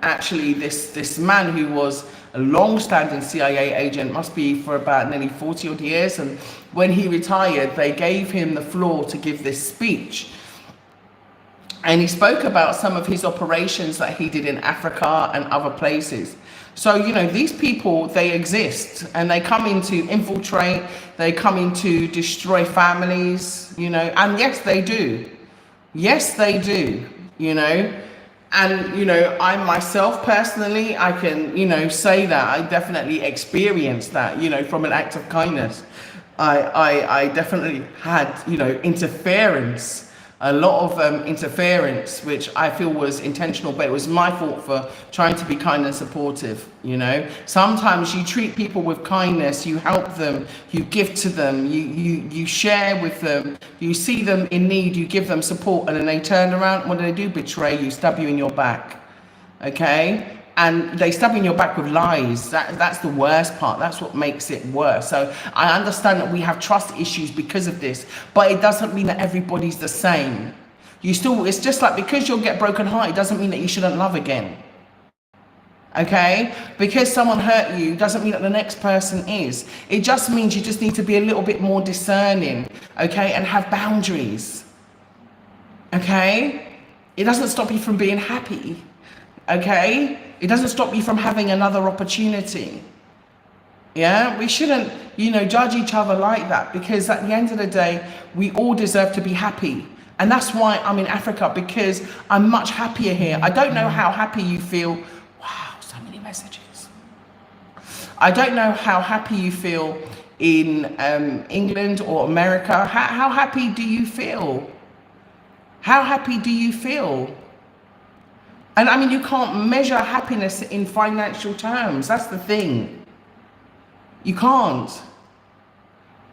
actually this man who was a long-standing CIA agent, must be for about nearly 40 odd years, and when he retired, they gave him the floor to give this speech. And he spoke about some of his operations that he did in Africa and other places. So, you know, these people, they exist and they come in to infiltrate, they come in to destroy families, you know, and yes, they do. Yes, they do, you know. And, you know, I myself personally, I can, you know, say that I definitely experienced that, you know, from an act of kindness. I definitely had, you know, interference. A lot of interference, which I feel was intentional, but it was my fault for trying to be kind and supportive, you know. Sometimes you treat people with kindness, you help them, you give to them, you share with them, you see them in need, you give them support, and then they turn around, what do? Betray you, stab you in your back, okay? And they stab in your back with lies. That's the worst part. That's what makes it worse. So I understand that we have trust issues because of this, but it doesn't mean that everybody's the same. You still, it's just like because you'll get broken heart, it doesn't mean that you shouldn't love again. Okay? Because someone hurt you doesn't mean that the next person is. It just means you just need to be a little bit more discerning, okay? And have boundaries. Okay? It doesn't stop you from being happy. Okay? It doesn't stop you from having another opportunity. Yeah? We shouldn't, you know, judge each other like that because at the end of the day, we all deserve to be happy. And that's why I'm in Africa, because I'm much happier here. I don't know how happy you feel. Wow, so many messages. I don't know how happy you feel in England or America. How happy do you feel? How happy do you feel? And I mean, you can't measure happiness in financial terms. That's the thing. You can't.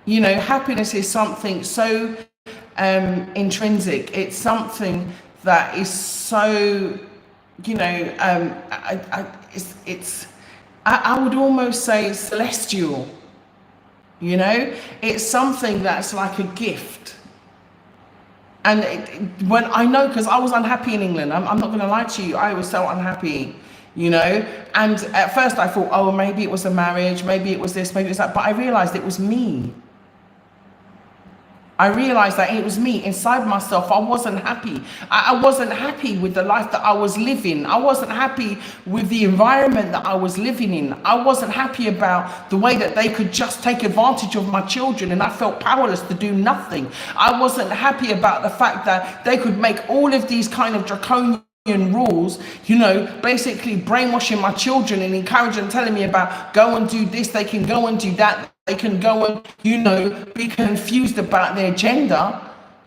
You know, happiness is something so intrinsic. It's something that is so, you know, I would almost say celestial. You know, it's something that's like a gift. And when I know, because I was unhappy in England, I'm not going to lie to you, I was so unhappy, you know. And at first I thought, oh, maybe it was the marriage, maybe it was this, maybe it was that. But I realized it was me. I realized that it was me inside myself. I wasn't happy. I wasn't happy with the life that I was living. I wasn't happy with the environment that I was living in. I wasn't happy about the way that they could just take advantage of my children and I felt powerless to do nothing. I wasn't happy about the fact that they could make all of these kind of draconian rules, you know, basically brainwashing my children and encouraging, telling me about go and do this, they can go and do that. They can go and, you know, be confused about their gender,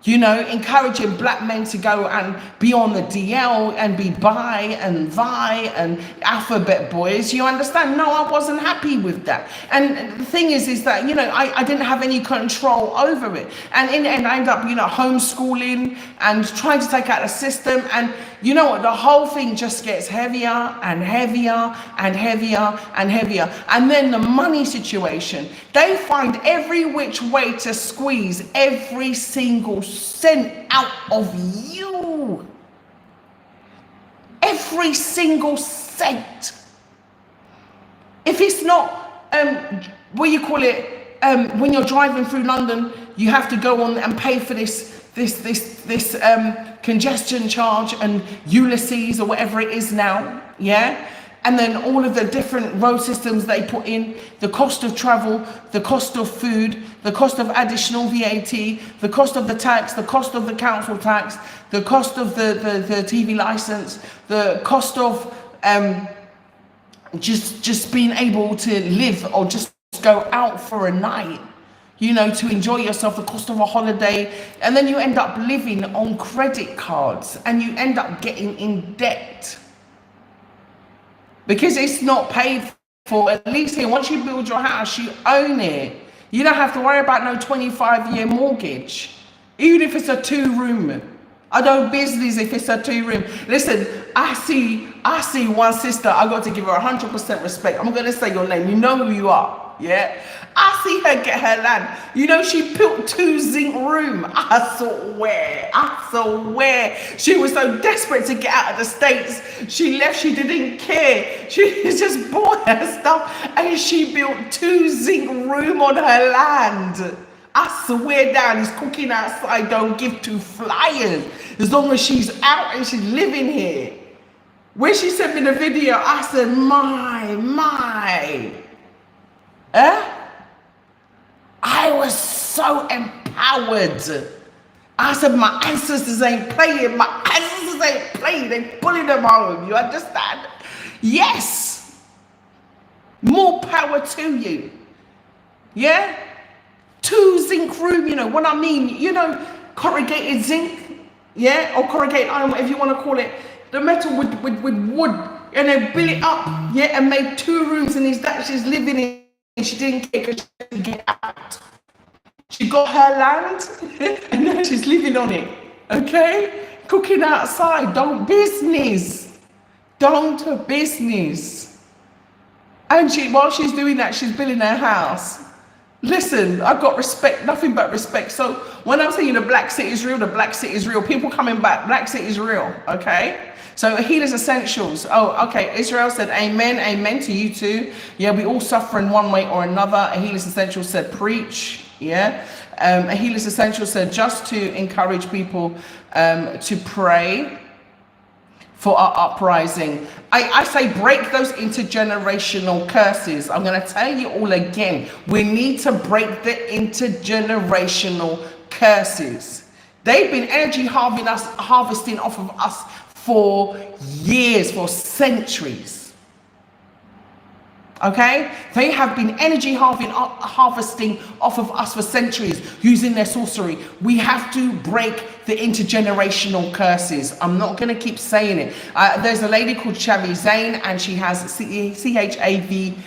you know, encouraging black men to go and be on the DL and be bi and vi and alphabet boys. You understand? No, I wasn't happy with that. And the thing is that, you know, I didn't have any control over it. And in the end, I ended up, you know, homeschooling and trying to take out the system. And, you know what, the whole thing just gets heavier and heavier and heavier and heavier. And then the money situation, they find every which way to squeeze every single cent out of you. Every single cent. If it's not, what you call it, when you're driving through London, you have to go on and pay for this congestion charge and Ulysses or whatever it is now, yeah? And then all of the different road systems they put in, the cost of travel, the cost of food, the cost of additional VAT, the cost of the tax, the cost of the council tax, the cost of the TV license, the cost of just being able to live or just go out for a night, you know, to enjoy yourself, the cost of a holiday, and then you end up living on credit cards and you end up getting in debt because it's not paid for. At least here, once you build your house, you own it. You don't have to worry about no 25-year mortgage, even if it's a 2-room. I don't business if it's a 2-room. Listen, I see one sister, I got to give her 100% respect. I'm going to say your name. You know who you are, yeah? I see her get her land. You know, she built 2 zinc room. I swear. She was so desperate to get out of the States. She left, she didn't care. She just bought her stuff and she built 2 zinc room on her land. I swear down, he's cooking outside, don't give 2 flyers. As long as she's out and she's living here. When she sent me the video, I said, my. I was so empowered. I said, my ancestors ain't playing. They pulling them home. You understand? Yes. More power to you. Yeah? 2 zinc room, you know what I mean? You know, corrugated zinc, yeah? Or corrugated iron, whatever you want to call it. The metal with wood. And they built it up, yeah? And made 2 rooms and she's living in. And she didn't care because she didn't get out. She got her land and now she's living on it, okay? Cooking outside, don't business. And while she's doing that, she's building her house. Listen, I've got respect, nothing but respect. So when I'm saying the BlaXit is real, the BlaXit is real. People coming back, BlaXit is real, okay? So Healers Essentials. Oh, okay. Israel said, amen to you too. Yeah, we all suffer in one way or another. A Healers Essentials said, preach. Yeah. A Healers Essentials said, just to encourage people to pray for our uprising. I say break those intergenerational curses. I'm going to tell you all again. We need to break the intergenerational curses. They've been energy harvesting off of us for years, for centuries. Okay? They have been energy harvesting off of us for centuries using their sorcery. We have to break the intergenerational curses. I'm not going to keep saying it. There's a lady called Chavi Zane and she has CHAVIZAINE.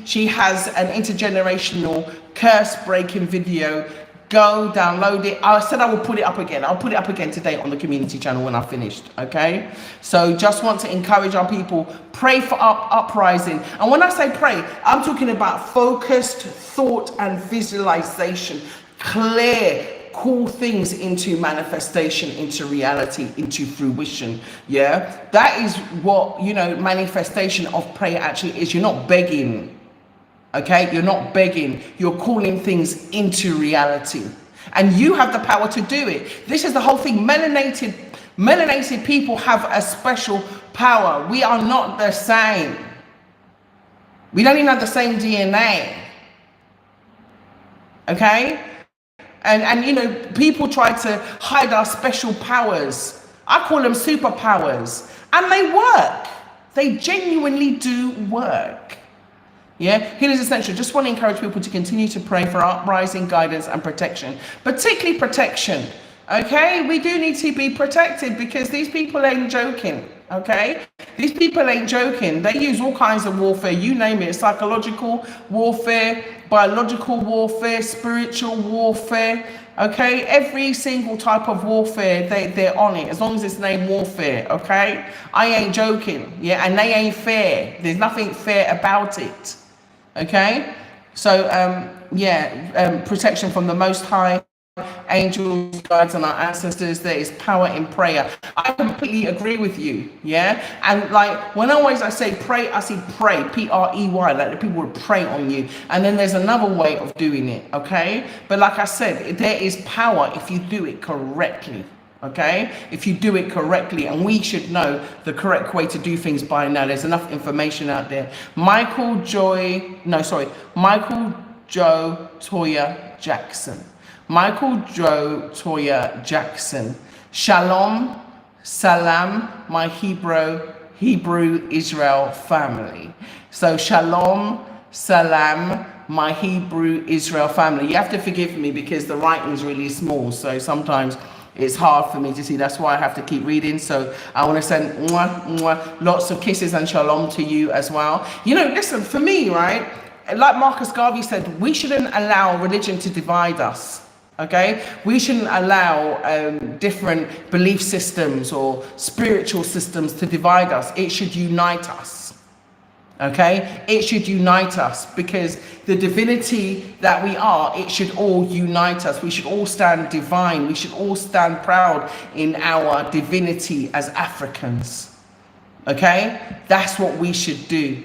She has an intergenerational curse breaking video. Go download it. I said I will put it up again. I'll put it up again today on the community channel when I've finished. Okay. So just want to encourage our people, pray for uprising. And when I say pray, I'm talking about focused thought and visualization. Call things into manifestation, into reality, into fruition. Yeah. That is what, you know, manifestation of prayer actually is. You're not begging. Okay, you're not begging, you're calling things into reality. And you have the power to do it. This is the whole thing. Melanated people have a special power. We are not the same. We don't even have the same DNA. Okay? And you know, people try to hide our special powers. I call them superpowers. And they work. They genuinely do work. Yeah, Healers Essential. Just want to encourage people to continue to pray for uprising, guidance, and protection. Particularly protection. Okay, we do need to be protected because these people ain't joking. Okay, these people ain't joking. They use all kinds of warfare. You name it: psychological warfare, biological warfare, spiritual warfare. Okay, every single type of warfare, they're on it, as long as it's named warfare. Okay, I ain't joking. Yeah, and they ain't fair. There's nothing fair about it. Okay, so yeah, protection from the Most High, angels, guides, and our ancestors. There is power in prayer. I completely agree with you. Yeah, and like when I say pray, I say pray, Prey, like the people would pray on you. And then there's another way of doing it. Okay, but like I said, there is power if you do it correctly. Okay, if you do it correctly, and we should know the correct way to do things by now. There's enough information out there. Michael Joe Toya Jackson. Michael Joe Toya Jackson. Shalom, salam, my Hebrew Israel family. So shalom, salam, my Hebrew Israel family. You have to forgive me because the writing is really small, so sometimes it's hard for me to see. That's why I have to keep reading. So I want to send lots of kisses and shalom to you as well. You know, listen, for me, right, like Marcus Garvey said, we shouldn't allow religion to divide us. Okay, we shouldn't allow different belief systems or spiritual systems to divide us. It should unite us. Okay, it should unite us, because the divinity that we are, it should all unite us. We should all stand divine. We should all stand proud in our divinity as Africans. Okay, that's what we should do.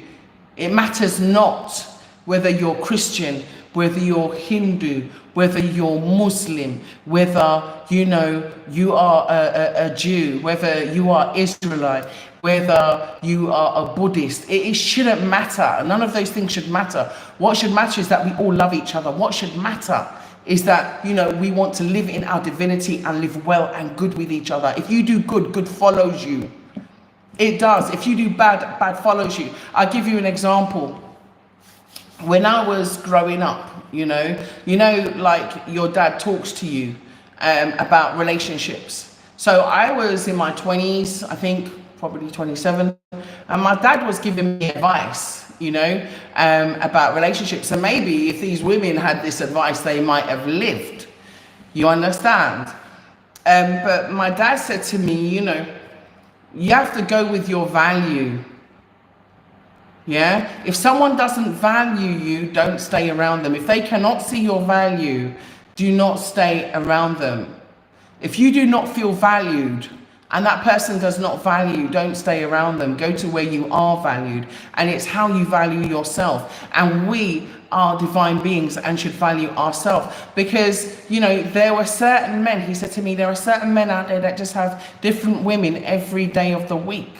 It matters not whether you're Christian, whether you're Hindu, whether you're Muslim, whether, you know, you are a Jew, whether you are Israelite, whether you are a Buddhist. It shouldn't matter. None of those things should matter. What should matter is that we all love each other. What should matter is that, you know, we want to live in our divinity and live well and good with each other. If you do good, good follows you. It does. If you do bad, bad follows you. I'll give you an example. When I was growing up, you know, like your dad talks to you about relationships. So I was in my 20s, I think probably 27, and my dad was giving me advice, you know, about relationships. And maybe if these women had this advice, they might have lived. You understand? But my dad said to me, you know, you have to go with your value. Yeah, if someone doesn't value you, don't stay around them. If they cannot see your value, do not stay around them. If you do not feel valued and that person does not value you, don't stay around them. Go to where you are valued. And it's how you value yourself. And we are divine beings and should value ourselves. Because, you know, there were certain men, he said to me, there are certain men out there that just have different women every day of the week.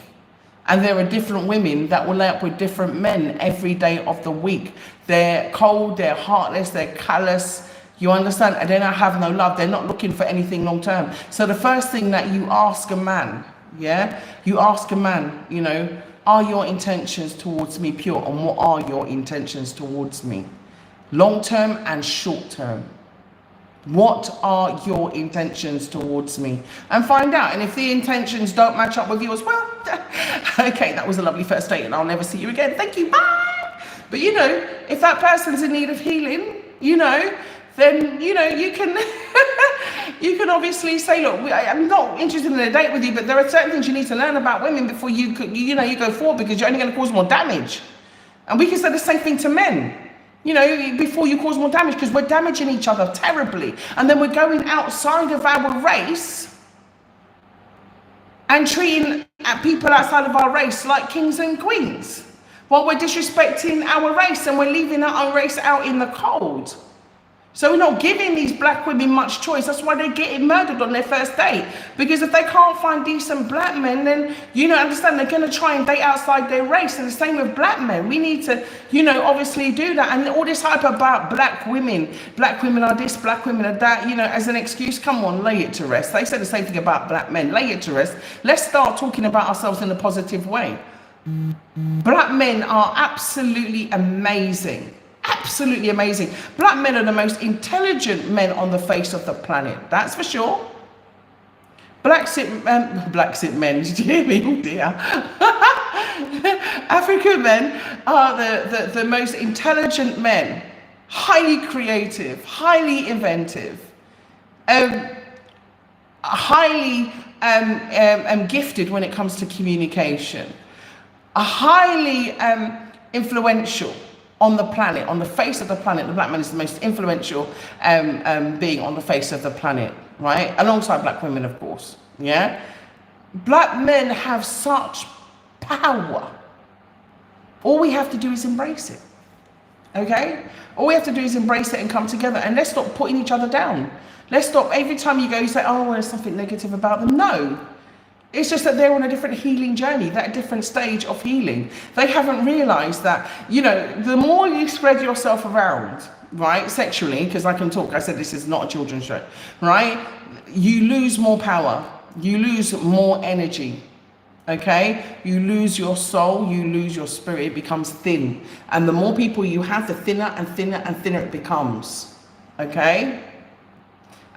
And there are different women that will lay up with different men every day of the week. They're cold, they're heartless, they're callous. You understand? And they don't have no love. They're not looking for anything long term. So the first thing that you ask a man, yeah? You ask a man, you know, are your intentions towards me pure? And what are your intentions towards me? Long term and short term. What are your intentions towards me? And find out. And if the intentions don't match up with yours, well, okay, that was a lovely first date and I'll never see you again. Thank you, bye. But you know, if that person's in need of healing, you know, then, you know, you can you can obviously say, look, I'm not interested in a date with you, but there are certain things you need to learn about women before you go forward, because you're only going to cause more damage. And we can say the same thing to men. You know, before you cause more damage, because we're damaging each other terribly. And then we're going outside of our race and treating people outside of our race like kings and queens, while we're disrespecting our race and we're leaving our own race out in the cold. So we're not giving these black women much choice. That's why they're getting murdered on their first date. Because if they can't find decent black men, then, you know, understand, they're going to try and date outside their race. And the same with black men. We need to, you know, obviously do that. And all this hype about black women are this, black women are that, you know, as an excuse, come on, lay it to rest. They said the same thing about black men. Lay it to rest. Let's start talking about ourselves in a positive way. Black men are absolutely amazing. Absolutely amazing. Black men are the most intelligent men on the face of the planet. That's for sure. BlaXit men, did you hear me? Oh dear. African men are the most intelligent men. Highly creative, highly inventive. um, highly gifted when it comes to communication, highly influential on the planet, on the face of the planet. The black man is the most influential being on the face of the planet, right? Alongside black women, of course, yeah? Black men have such power. All we have to do is embrace it, okay? All we have to do is embrace it and come together, and let's stop putting each other down. Let's stop, every time you go, you say, oh, well, there's something negative about them. No. It's just that they're on a different healing journey, that different stage of healing. They haven't realized that, you know, the more you spread yourself around, right, sexually, because I can talk, I said this is not a children's show, right? You lose more power, you lose more energy, okay? You lose your soul, you lose your spirit, it becomes thin. And the more people you have, the thinner and thinner and thinner it becomes, okay?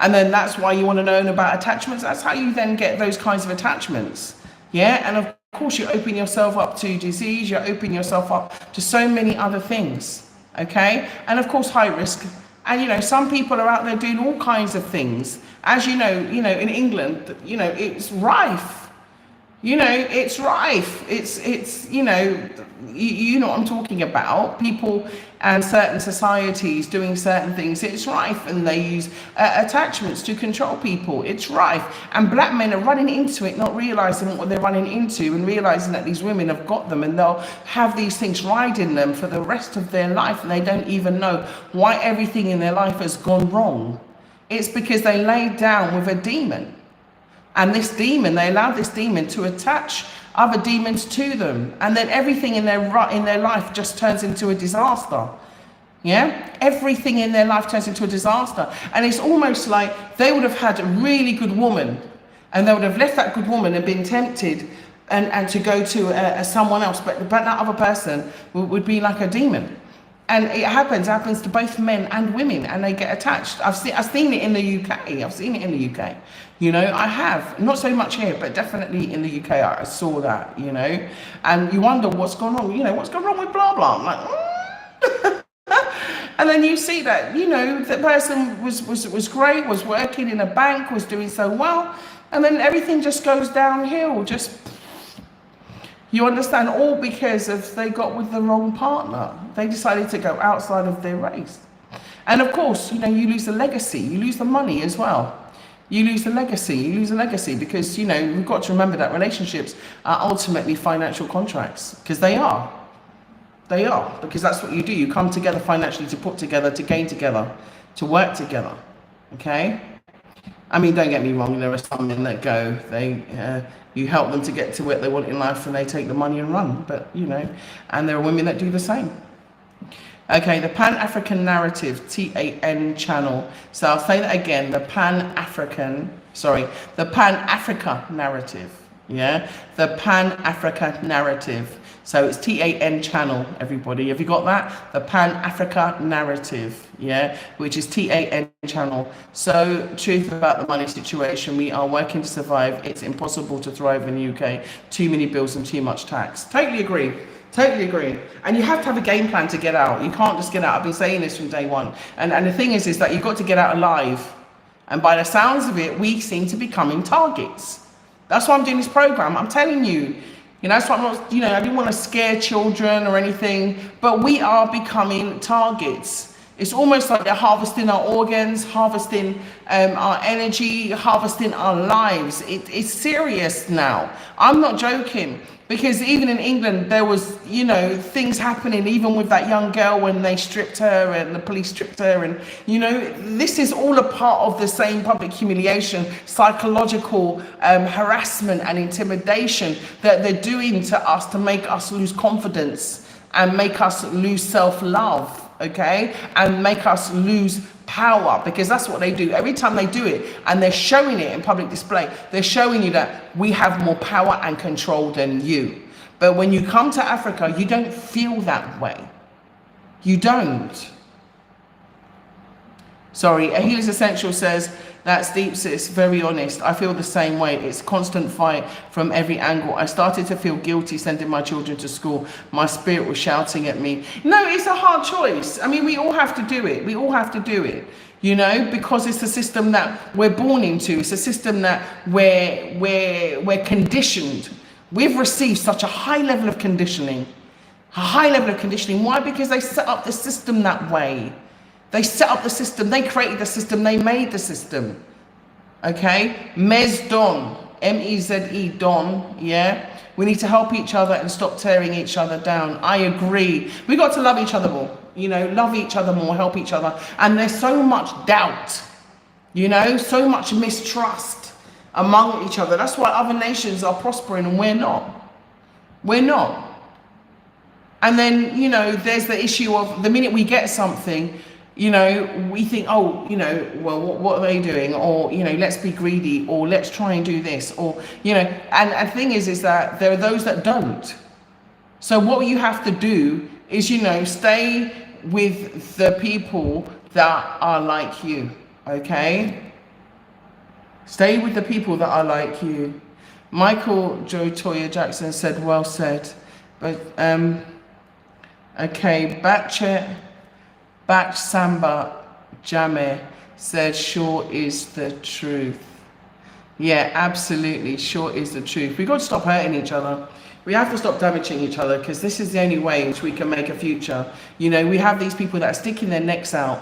And then that's why you want to learn about attachments. That's how you then get those kinds of attachments. Yeah. And of course, you open yourself up to disease. You open yourself up to so many other things. Okay. And of course, high risk. And, you know, some people are out there doing all kinds of things. As you know, in England, you know, it's rife. You know, it's rife. It's you know, you know what I'm talking about. People and certain societies doing certain things. It's rife, and they use attachments to control people. It's rife, and black men are running into it, not realizing what they're running into, and realizing that these women have got them, and they'll have these things riding them for the rest of their life, and they don't even know why everything in their life has gone wrong. It's because they laid down with a demon. And this demon, they allowed this demon to attach other demons to them. And then everything in their life just turns into a disaster. Yeah? Everything in their life turns into a disaster. And it's almost like they would have had a really good woman, and they would have left that good woman and been tempted and to go to someone else. But that other person would be like a demon. And it happens to both men and women, and they get attached. I've seen it in the UK. I've seen it in the UK. You know, I have. Not so much here, but definitely in the UK, I saw that, you know. And you wonder what's gone on. You know, what's gone wrong with blah, blah. I'm like, and then you see that, you know, the person was great, was working in a bank, was doing so well. And then everything just goes downhill, just... You understand, all because of they got with the wrong partner. They decided to go outside of their race. And of course, you know, you lose the legacy, you lose the money as well. You lose the legacy because, you know, we've got to remember that relationships are ultimately financial contracts, because they are. They are, because that's what you do. You come together financially to put together, to gain together, to work together, okay? I mean, don't get me wrong, there are some men that go, you help them to get to what they want in life, and they take the money and run. But, you know, and there are women that do the same. Okay, the Pan-African narrative, TAN channel. So I'll say that again, the Pan-Africa narrative. Yeah, the Pan-Africa narrative. So it's TAN channel, everybody. Have you got that? The Pan-Africa narrative, yeah, which is TAN channel. So, truth about the money situation. We are working to survive. It's impossible to thrive in the UK. Too many bills and too much tax. Totally agree. Totally agree. And you have to have a game plan to get out. You can't just get out. I've been saying this from day one. And the thing is that you've got to get out alive. And by the sounds of it, we seem to be becoming targets. That's why I'm doing this program. I'm telling you. You know, that's why I'm not, you know, I didn't want to scare children or anything, but we are becoming targets. It's almost like they're harvesting our organs, harvesting our energy, harvesting our lives. It's serious now. I'm not joking, because even in England, there was, you know, things happening, even with that young girl when they stripped her and the police stripped her. And, you know, this is all a part of the same public humiliation, psychological harassment and intimidation that they're doing to us to make us lose confidence and make us lose self-love. Okay, and make us lose power, because that's what they do. Every time they do it, and they're showing it in public display, they're showing you that we have more power and control than you. But when you come to Africa, you don't feel that way. You don't. Sorry, a Healer's Essential says, that's deep, sis, very honest. I feel the same way. It's constant fight from every angle. I started to feel guilty sending my children to school. My spirit was shouting at me. No, it's a hard choice. I mean, we all have to do it. We all have to do it, you know, because it's a system that we're born into. It's a system that we're conditioned. We've received such a high level of conditioning. A high level of conditioning. Why? Because they set up the system that way. They set up the system, they created the system, they made the system. Okay? Mez Don, M-E-Z-E Don, yeah? We need to help each other and stop tearing each other down. I agree. We got to love each other more, you know, love each other more, help each other. And there's so much doubt, you know, so much mistrust among each other. That's why other nations are prospering and we're not. We're not. And then, you know, there's the issue of the minute we get something, you know, we think, oh, you know, well, what are they doing? Or, you know, let's be greedy, or let's try and do this, or, you know, and the thing is that there are those that don't. So what you have to do is, you know, stay with the people that are like you, okay? Stay with the people that are like you. Michael Joe Toya Jackson said, well said. But, okay, BlaXit. Back Samba Jame said, sure is the truth. Yeah, absolutely, sure is the truth. We've got to stop hurting each other. We have to stop damaging each other, because this is the only way in which we can make a future. You know, we have these people that are sticking their necks out,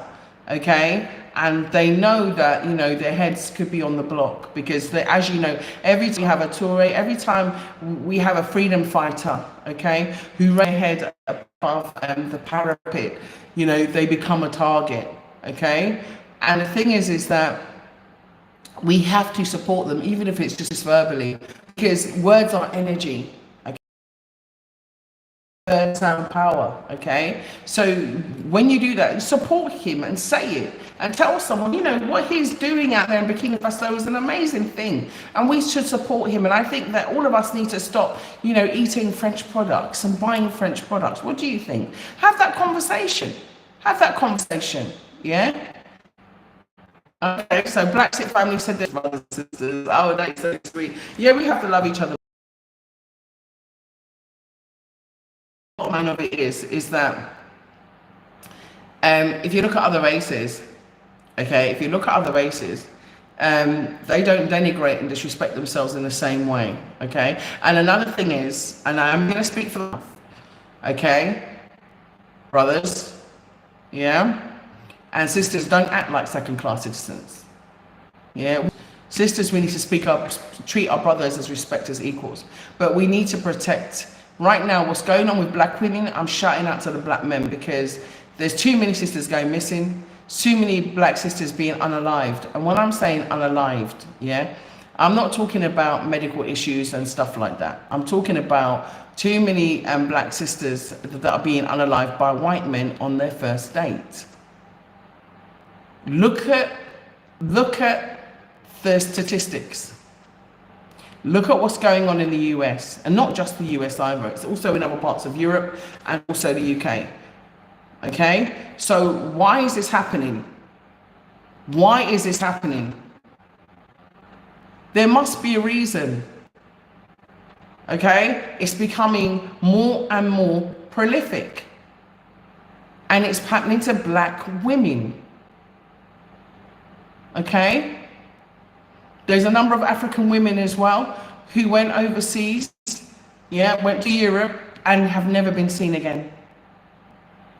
okay? And they know that, you know, their heads could be on the block, because they, as you know, every time we have a Toure, every time we have a freedom fighter, okay, who raise their head above the parapet, you know, they become a target, okay? And the thing is that we have to support them, even if it's just verbally, because words are energy. Sound power, okay? So when you do that, support him and say it and tell someone, you know, what he's doing out there in Burkina Faso is an amazing thing, and we should support him. And I think that all of us need to stop, you know, eating French products and buying French products. What do you think? Have that conversation. Have that conversation, yeah? Okay, so BlaXit Family said this, brothers and sisters. Oh, that's so sweet. Yeah, we have to love each other. Bottom line of it is that if you look at other races, okay, if you look at other races, they don't denigrate and disrespect themselves in the same way, okay? And another thing is, and I'm going to speak for them, okay, brothers, yeah, and sisters, don't act like second-class citizens, yeah? Sisters, we need to speak up, treat our brothers as respect as equals, but we need to protect. Right now, what's going on with black women, I'm shouting out to the black men, because there's too many sisters going missing, too many black sisters being unalived. And when I'm saying unalived, yeah, I'm not talking about medical issues and stuff like that. I'm talking about too many black sisters that are being unalived by white men on their first date. Look at the statistics. Look at what's going on in the US, and not just the US either. It's also in other parts of Europe and also the UK. Okay? So why is this happening? Why is this happening? There must be a reason. Okay? It's becoming more and more prolific. And it's happening to black women. Okay? There's a number of African women as well who went overseas, yeah, went to Europe and have never been seen again.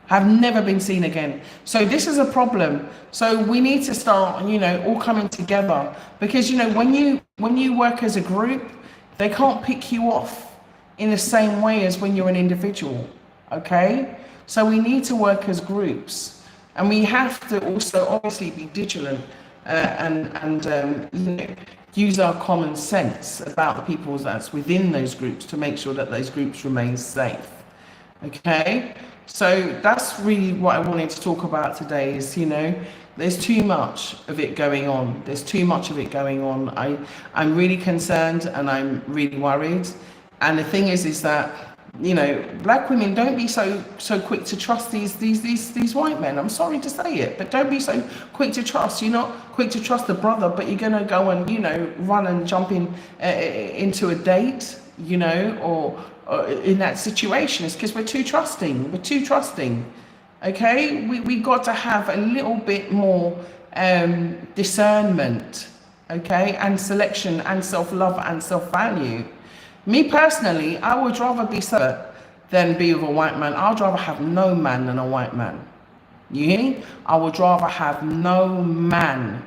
Have never been seen again. So this is a problem. So we need to start, you know, all coming together, because, you know, when you work as a group, they can't pick you off in the same way as when you're an individual, okay? So we need to work as groups, and we have to also obviously be vigilant. And you know, use our common sense about the people that's within those groups to make sure that those groups remain safe. Okay, so that's really what I wanted to talk about today. Is, you know, there's too much of it going on. There's too much of it going on. I'm really concerned and I'm really worried. And the thing is that You know, black women, don't be so quick to trust these white men. I'm sorry to say it, but don't be so quick to trust. You're not quick to trust a brother, but you're gonna go and, you know, run and jump into a date, you know, or in that situation. It's because we're too trusting. We're too trusting. Okay, we got to have a little bit more discernment, okay, and selection and self-love and self-value. Me personally, I would rather be celibate than be with a white man. I'd rather have no man than a white man. You hear me? I would rather have no man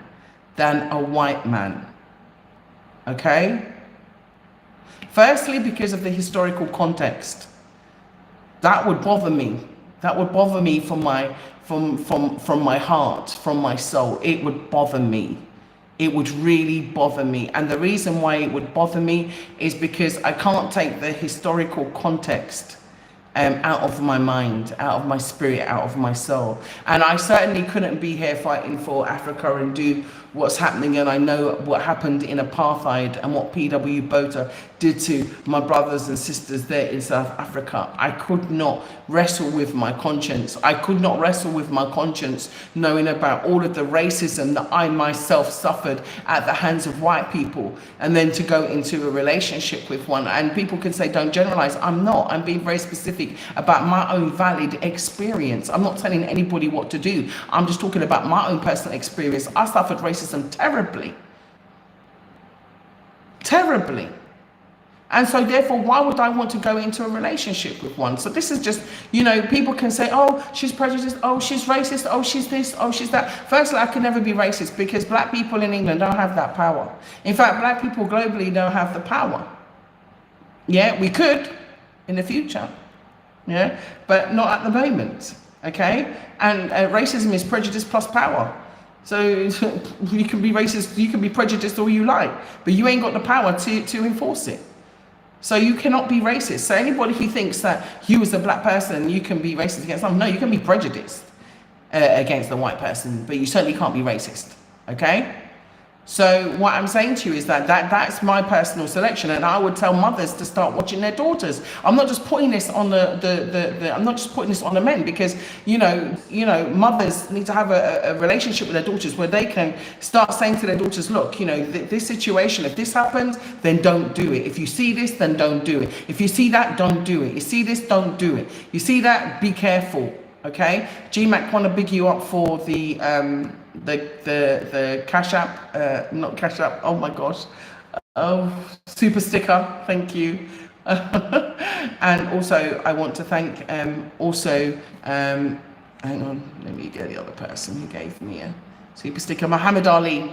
than a white man. Okay? Firstly, because of the historical context. That would bother me. That would bother me from my heart, from my soul. It would bother me. It would really bother me. And the reason why it would bother me is because I can't take the historical context out of my mind, out of my spirit, out of my soul. And I certainly couldn't be here fighting for Africa and do what's happening. And I know what happened in apartheid and what P.W. Botha did to my brothers and sisters there in South Africa. I could not wrestle with my conscience. I could not wrestle with my conscience knowing about all of the racism that I myself suffered at the hands of white people, and then to go into a relationship with one. And people can say, don't generalize. I'm not. I'm being very specific about my own valid experience. I'm not telling anybody what to do. I'm just talking about my own personal experience. I suffered racism terribly. Terribly. And so therefore, why would I want to go into a relationship with one? So this is just, you know, people can say, oh, she's prejudiced, oh, she's racist, oh, she's this, oh, she's that. Firstly, I can never be racist because black people in England don't have that power. In fact, black people globally don't have the power. Yeah, we could in the future. Yeah, but not at the moment. Okay? And racism is prejudice plus power. So you can be racist, you can be prejudiced all you like, but you ain't got the power to enforce it. So you cannot be racist. So anybody who thinks that you as a black person, you can be racist against them, no, you can be prejudiced against the white person, but you certainly can't be racist, okay? So what I'm saying to you is that's my personal selection, and I would tell mothers to start watching their daughters. I'm not just putting this on I'm not just putting this on the men, because you know mothers need to have a relationship with their daughters where they can start saying to their daughters, look, you know, this situation, if this happens, then don't do it. If you see this, then don't do it. If you see that, don't do it. You see this, don't do it. You see that, be careful. Okay, GMAC want to big you up for the Cash App, not Cash App. Oh my gosh, oh, super sticker. Thank you. And also, I want to thank hang on, let me get the other person who gave me a super sticker, Muhammad Ali.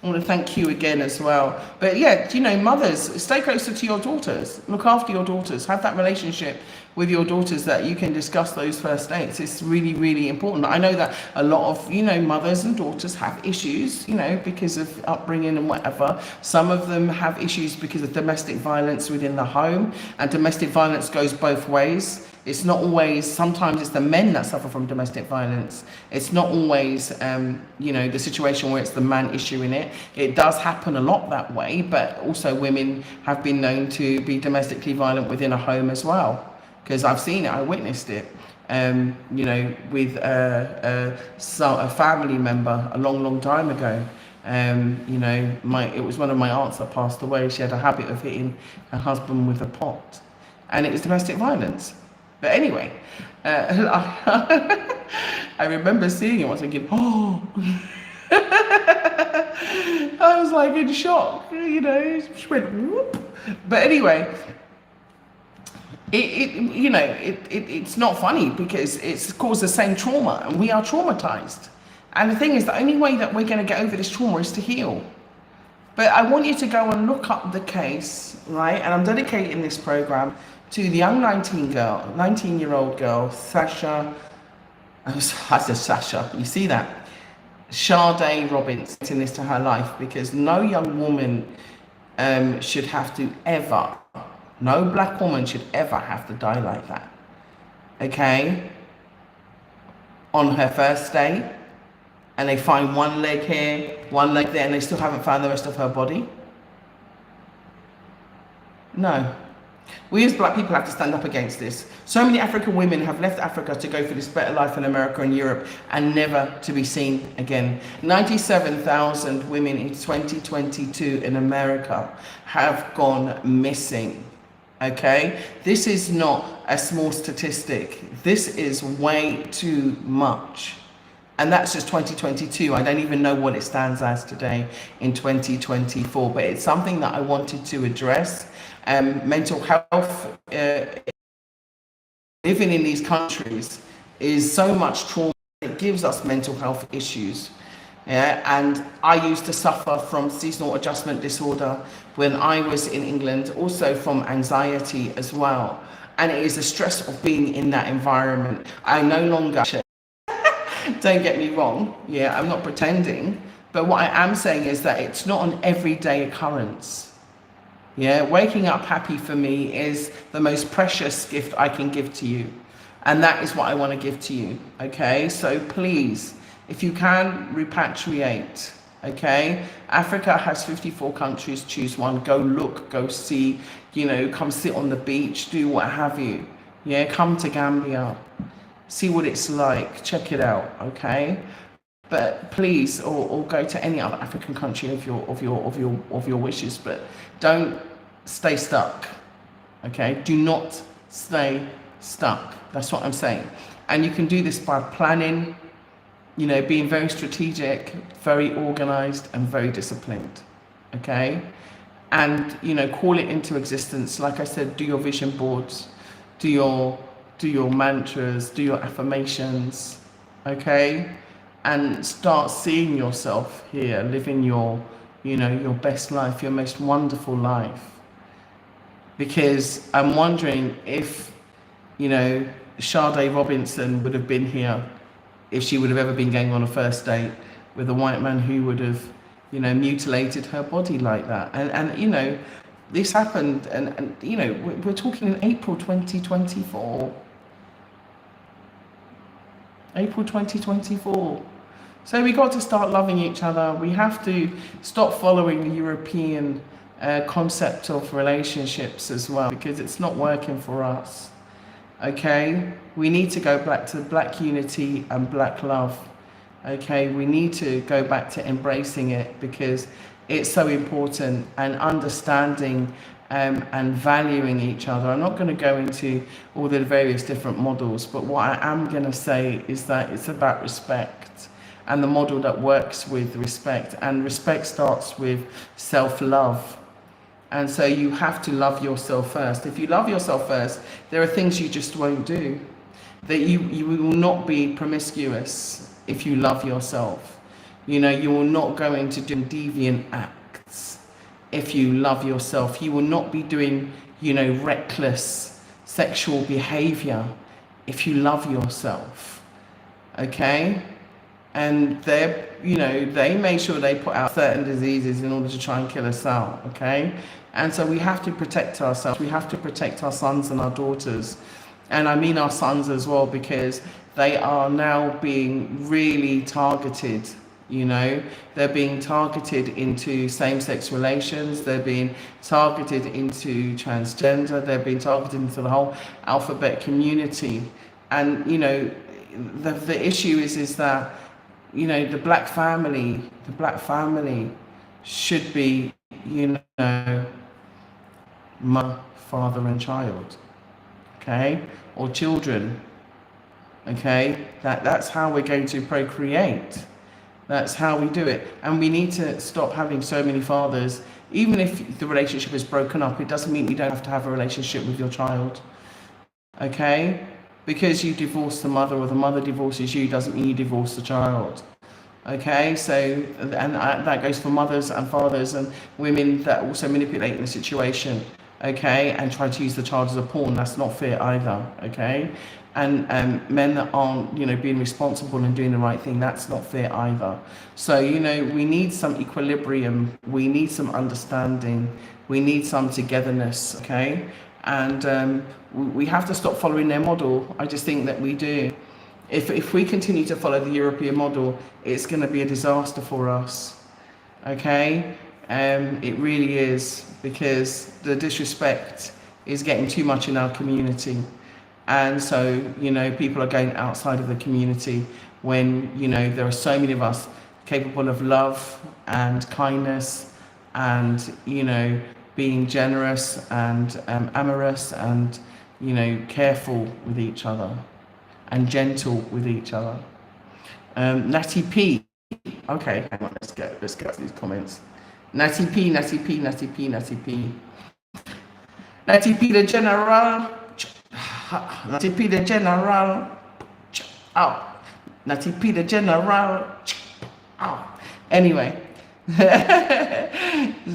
I want to thank you again as well. But yeah, you know, mothers, stay closer to your daughters. Look after your daughters. Have that relationship with your daughters that you can discuss those first dates. It's really, really important. I know that a lot of, you know, mothers and daughters have issues, you know, because of upbringing and whatever. Some of them have issues because of domestic violence within the home, and domestic violence goes both ways. It's not always, sometimes it's the men that suffer from domestic violence. It's not always, you know, the situation where it's the man issuing it. It does happen a lot that way, but also women have been known to be domestically violent within a home as well. Because I've seen it, I witnessed it, you know, with a family member a long, long time ago. You know, it was one of my aunts that passed away. She had a habit of hitting her husband with a pot, and it was domestic violence. But anyway, I remember seeing it, I was thinking, oh, I was like in shock, you know, she went whoop. But anyway, it's not funny because it's caused the same trauma, and we are traumatized. And the thing is, the only way that we're going to get over this trauma is to heal. But I want you to go and look up the case, right? And I'm dedicating this program to the young 19-year-old girl, Sasha. I said Sasha, you see that? Sade Robbins, in this to her life, because no young woman should have to ever, no black woman should ever have to die like that. Okay? On her first day, and they find one leg here, one leg there, and they still haven't found the rest of her body. No. We as black people have to stand up against this. So many African women have left Africa to go for this better life in America and Europe and never to be seen again. 97,000 women in 2022 in America have gone missing. Okay? This is not a small statistic. This is way too much. And that's just 2022. I don't even know what it stands as today in 2024, but it's something that I wanted to address. Mental health, living in these countries is so much trauma. It gives us mental health issues. Yeah, and I used to suffer from seasonal adjustment disorder when I was in England, also from anxiety as well. And it is the stress of being in that environment. I no longer, don't get me wrong, yeah, I'm not pretending, but what I am saying is that it's not an everyday occurrence. Yeah, waking up happy for me is the most precious gift I can give to you. And that is what I want to give to you. Okay, so please, if you can, repatriate. Okay, Africa has 54 countries, choose one. Go look, go see, you know, come sit on the beach, do what have you. Yeah, come to Gambia, see what it's like, check it out. Okay, but please, or go to any other African country of your wishes, but don't stay stuck. Okay, do not stay stuck. That's what I'm saying. And you can do this by planning, you know, being very strategic, very organized, and very disciplined. Okay, and you know, call it into existence. Like I said, do your vision boards, do your mantras, do your affirmations. Okay, and start seeing yourself here, living your, you know, your best life, your most wonderful life. Because I'm wondering if, you know, Sade Robinson would have been here, if she would have ever been going on a first date with a white man who would have, you know, mutilated her body like that. And you know, this happened, and you know, we're talking in April 2024. April 2024. So we got to start loving each other. We have to stop following the European concept of relationships as well, because it's not working for us. Okay, we need to go back to black unity and black love. Okay, we need to go back to embracing it, because it's so important, and understanding and valuing each other. I'm not going to go into all the various different models, but what I am going to say is that it's about respect, and the model that works with respect. And respect starts with self-love. And so you have to love yourself first. If you love yourself first, there are things you just won't do. That you will not be promiscuous if you love yourself. You know, you will not go into doing deviant acts if you love yourself. You will not be doing, you know, reckless sexual behavior if you love yourself. Okay? And they, you know, they make sure they put out certain diseases in order to try and kill us out. Okay? And so we have to protect ourselves. We have to protect our sons and our daughters. And I mean our sons as well, because they are now being really targeted. You know, they're being targeted into same-sex relations. They're being targeted into transgender. They're being targeted into the whole alphabet community. And, you know, the issue is that, you know, the black family should be, you know, mother, father and child, okay, or children, okay. That's how we're going to procreate. That's how we do it. And we need to stop having so many fathers. Even if the relationship is broken up, it doesn't mean you don't have to have a relationship with your child, okay? Because you divorce the mother or the mother divorces you doesn't mean you divorce the child. Okay, so, and that goes for mothers and fathers and women that also manipulate the situation, okay, and try to use the child as a pawn. That's not fair either, okay? And men that aren't, you know, being responsible and doing the right thing, that's not fair either. So, you know, we need some equilibrium, we need some understanding, we need some togetherness, okay? And we have to stop following their model. I just think that we do. If we continue to follow the European model, it's going to be a disaster for us, okay? It really is, because the disrespect is getting too much in our community. And so, people are going outside of the community when, there are so many of us capable of love and kindness and, being generous and amorous and, careful with each other and gentle with each other. Natty P. Okay, hang on, let's get to these comments. Natty P, Natty P, Natty P, Natty P. Natty P the General. Natty P the General. Oh. Natty P the General. Oh. Anyway.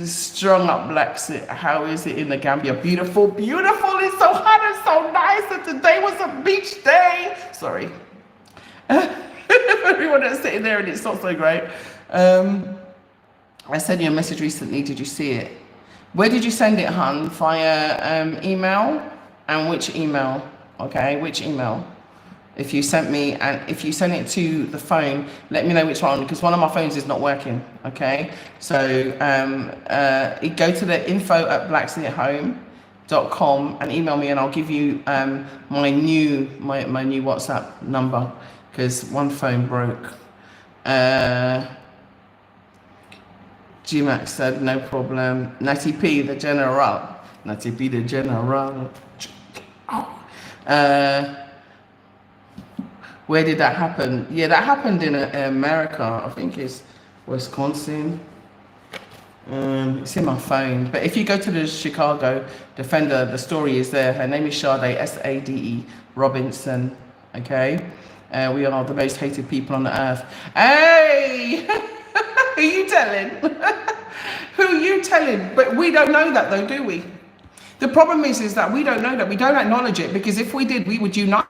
Strong up BlaXit. How is it in the Gambia? Beautiful, beautiful. It's so hot and so nice. And today was a beach day. Sorry. Everyone that's sitting there and it's not so great. I sent you a message recently. Did you see it? Where did you send it, hun? Via email? And which email? Okay, which email? If you sent me, and if you send it to the phone, let me know which one, because one of my phones is not working. Okay, so go to the info@blaxithome.com and email me, and I'll give you my new WhatsApp number, because one phone broke. GMAX said no problem. Natty P the General. Natty P the General. Where did that happen? Yeah, that happened in America. I think it's Wisconsin. It's in my phone. But if you go to the Chicago Defender, the story is there. Her name is Sade, Sade Robinson. Okay? We are the most hated people on the earth. Hey! Who you telling? Who you telling? But we don't know that though, do we? The problem is that we don't know that. We don't acknowledge it, because if we did, we would unite.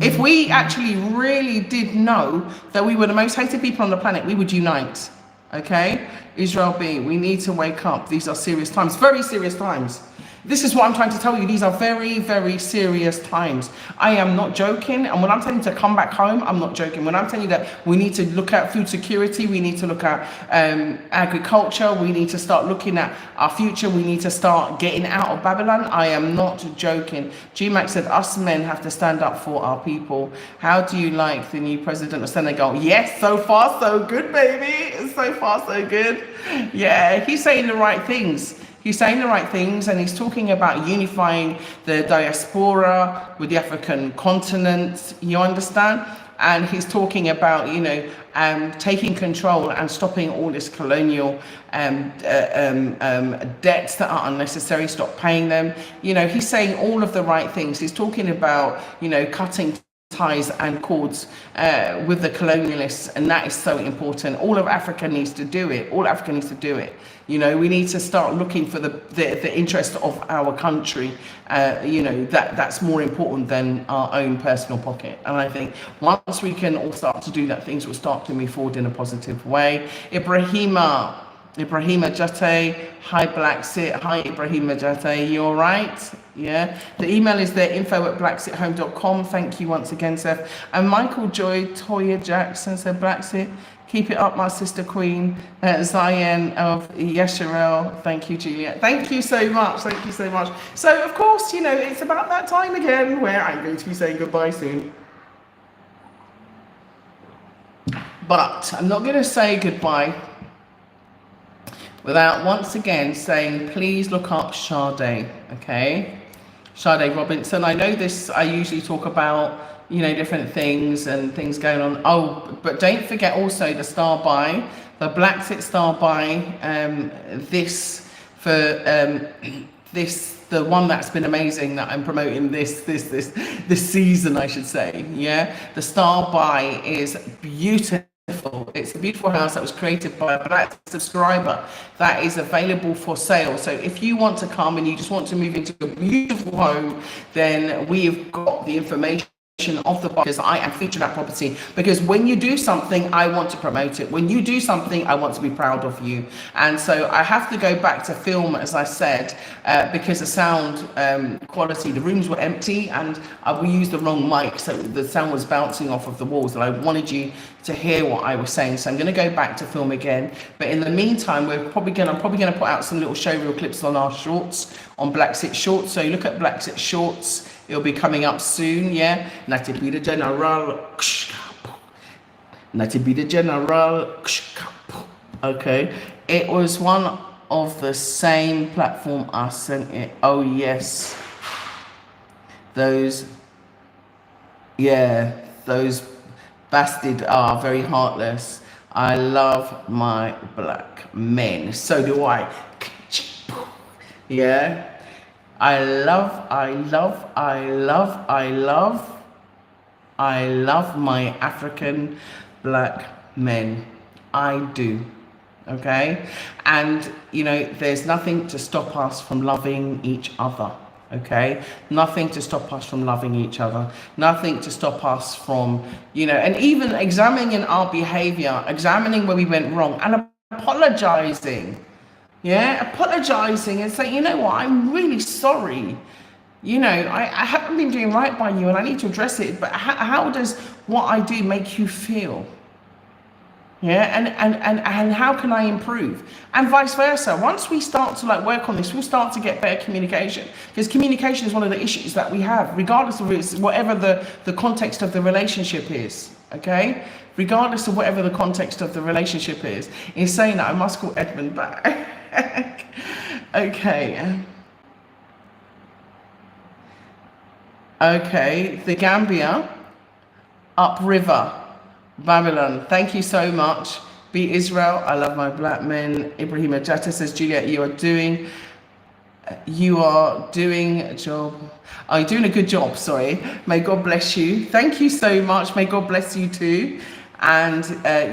If we actually really did know that we were the most hated people on the planet, we would unite. Okay? Israel B, we need to wake up. These are serious times, very serious times. This is what I'm trying to tell you. These are very, very serious times. I am not joking. And when I'm telling you to come back home, I'm not joking. When I'm telling you that we need to look at food security, we need to look at agriculture, we need to start looking at our future, we need to start getting out of Babylon, I am not joking. GMAX said, us men have to stand up for our people. How do you like the new president of Senegal? Yes, so far so good, baby. So far so good. Yeah, he's saying the right things. He's saying the right things, and he's talking about unifying the diaspora with the African continent, you understand? And he's talking about, taking control and stopping all this colonial debts that are unnecessary, stop paying them. He's saying all of the right things. He's talking about, cutting ties and cords with the colonialists, and that is so important. All of Africa needs to do it. All Africa needs to do it. We need to start looking for the interest of our country. That's more important than our own personal pocket. And I think once we can all start to do that, things will start to move forward in a positive way. Ibrahima Jate, hi BlaXit, hi Ibrahima Jate, you all right? Yeah, the email is there, info@blaxithome.com. Thank you once again, Seth. And Michael Joy Toya Jackson said, BlaXit, keep it up, my sister queen. Zion of Yesharel, thank you, Juliet. Thank you so much, thank you so much. So, of course, it's about that time again where I'm going to be saying goodbye soon. But I'm not going to say goodbye without once again saying, please look up Sade, okay? Sade Robinson. I know this, I usually talk about, different things and things going on. Oh, but don't forget also the star buy, the BlaXit star buy, the one that's been amazing that I'm promoting this season, I should say. Yeah, the star buy is beautiful. It's a beautiful house that was created by a Black subscriber that is available for sale. So if you want to come and you just want to move into a beautiful home, then we've got the information of the because I am featured that property, because when you do something I want to promote it. When you do something I want to be proud of you. And so I have to go back to film, as I said, because the sound quality, the rooms were empty and we used the wrong mic, so the sound was bouncing off of the walls and I wanted you to hear what I was saying. So I'm going to go back to film again, but in the meantime I'm probably going to put out some little showreel clips on our shorts, on BlaXit shorts. So you look at BlaXit shorts, it'll be coming up soon, yeah. Natty be the general. Natty be the general. Okay. It was one of the same platform I sent it. Oh yes. Those bastard are very heartless. I love my black men. So do I. Yeah. I love my African black men. I do. Okay? And, you know, there's nothing to stop us from loving each other. Okay? Nothing to stop us from loving each other. Nothing to stop us from, you know, and even examining our behavior, examining where we went wrong and apologizing. Yeah, apologizing and saying, you know what, I'm really sorry. You know, I haven't been doing right by you and I need to address it, but how does what I do make you feel? Yeah, and how can I improve? And vice versa. Once we start to like work on this, we'll start to get better communication, because communication is one of the issues that we have, regardless of whatever the context of the relationship is. Okay, regardless of whatever the context of the relationship is. In saying that, I must call Edmund back. Okay. Okay, the Gambia, upriver, Babylon. Thank you so much. Be Israel. I love my black men. Ibrahim Ajata says, Juliet, you are doing a job. Oh, you're doing a good job, sorry. May God bless you. Thank you so much. May God bless you too. And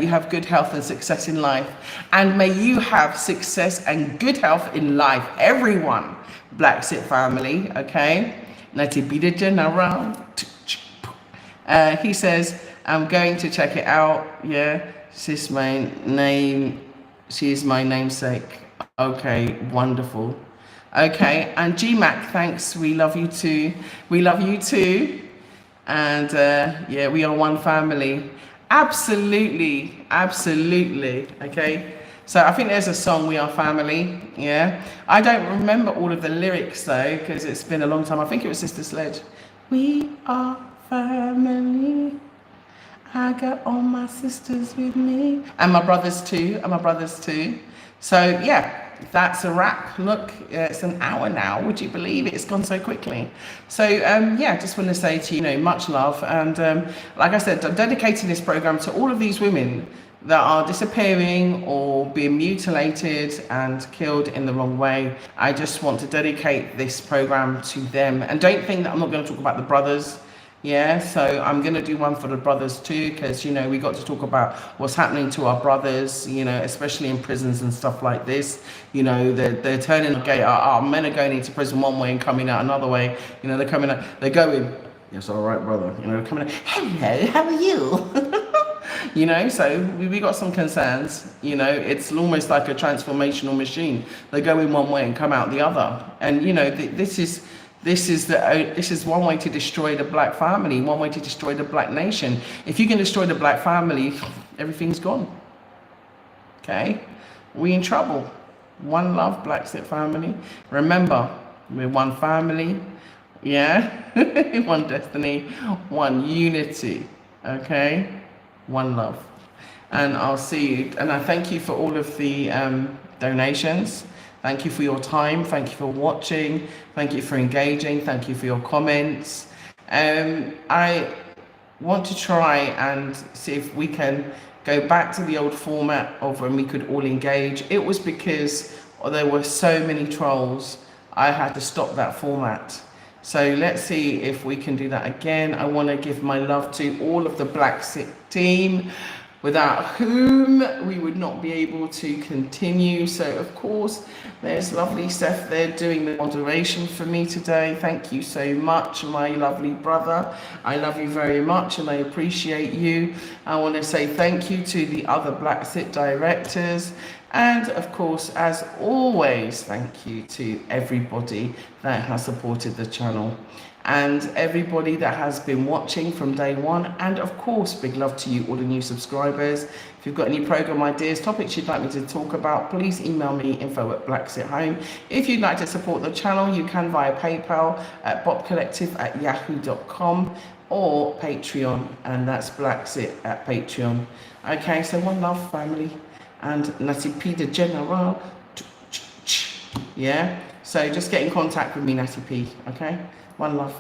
you have good health and success in life. And may you have success and good health in life. Everyone. BlaXit family, okay? Natibida General. He says, I'm going to check it out. Yeah, she's my name. She is my namesake. Okay, wonderful. Okay, and GMAC, thanks. We love you too. We love you too. And yeah, we are one family. Absolutely, absolutely. Okay, so I think there's a song, We Are Family. Yeah, I don't remember all of the lyrics though, because it's been a long time. I think it was Sister Sledge. We are family. I got all my sisters with me, and my brothers too, So yeah, that's a wrap. Look, it's an hour now. Would you believe it? It's gone so quickly. So yeah, just want to say to you, much love. And like I said, I'm dedicating this program to all of these women that are disappearing or being mutilated and killed in the wrong way. I just want to dedicate this program to them. And don't think that I'm not going to talk about the brothers. Yeah, so I'm going to do one for the brothers too, because, we got to talk about what's happening to our brothers, especially in prisons and stuff like this. They're turning gay. Our men are going into prison one way and coming out another way. They're coming out, they're going, yes, all right, brother. They're coming out, hello, how are you? So we got some concerns. It's almost like a transformational machine. They go in one way and come out the other. And, this is one way to destroy the black family, one way to destroy the black nation. If you can destroy the black family, everything's gone. Okay? We in trouble. One love, BlaXit family. Remember, we're one family. Yeah? One destiny, one unity. Okay? One love. And I'll see you. And I thank you for all of the donations. Thank you for your time. Thank you for watching. Thank you for engaging. Thank you for your comments. I want to try and see if we can go back to the old format of when we could all engage. It was because there were so many trolls, I had to stop that format. So let's see if we can do that again. I want to give my love to all of the BlaXit team. without whom we would not be able to continue. So of course, there's lovely Seth there doing the moderation for me today. Thank you so much, my lovely brother. I love you very much and I appreciate you. I want to say thank you to the other BlaXit directors. And of course, as always, thank you to everybody that has supported the channel and everybody that has been watching from day one. And of course, big love to you, all the new subscribers. If you've got any program ideas, topics you'd like me to talk about, please email me info@BlaXitHome. If you'd like to support the channel, you can via PayPal at bobcollective@yahoo.com or Patreon, and that's BlaXit at Patreon. Okay, so one love, family. And Natty P the General, yeah, so just get in contact with me, Natty P, okay, one love.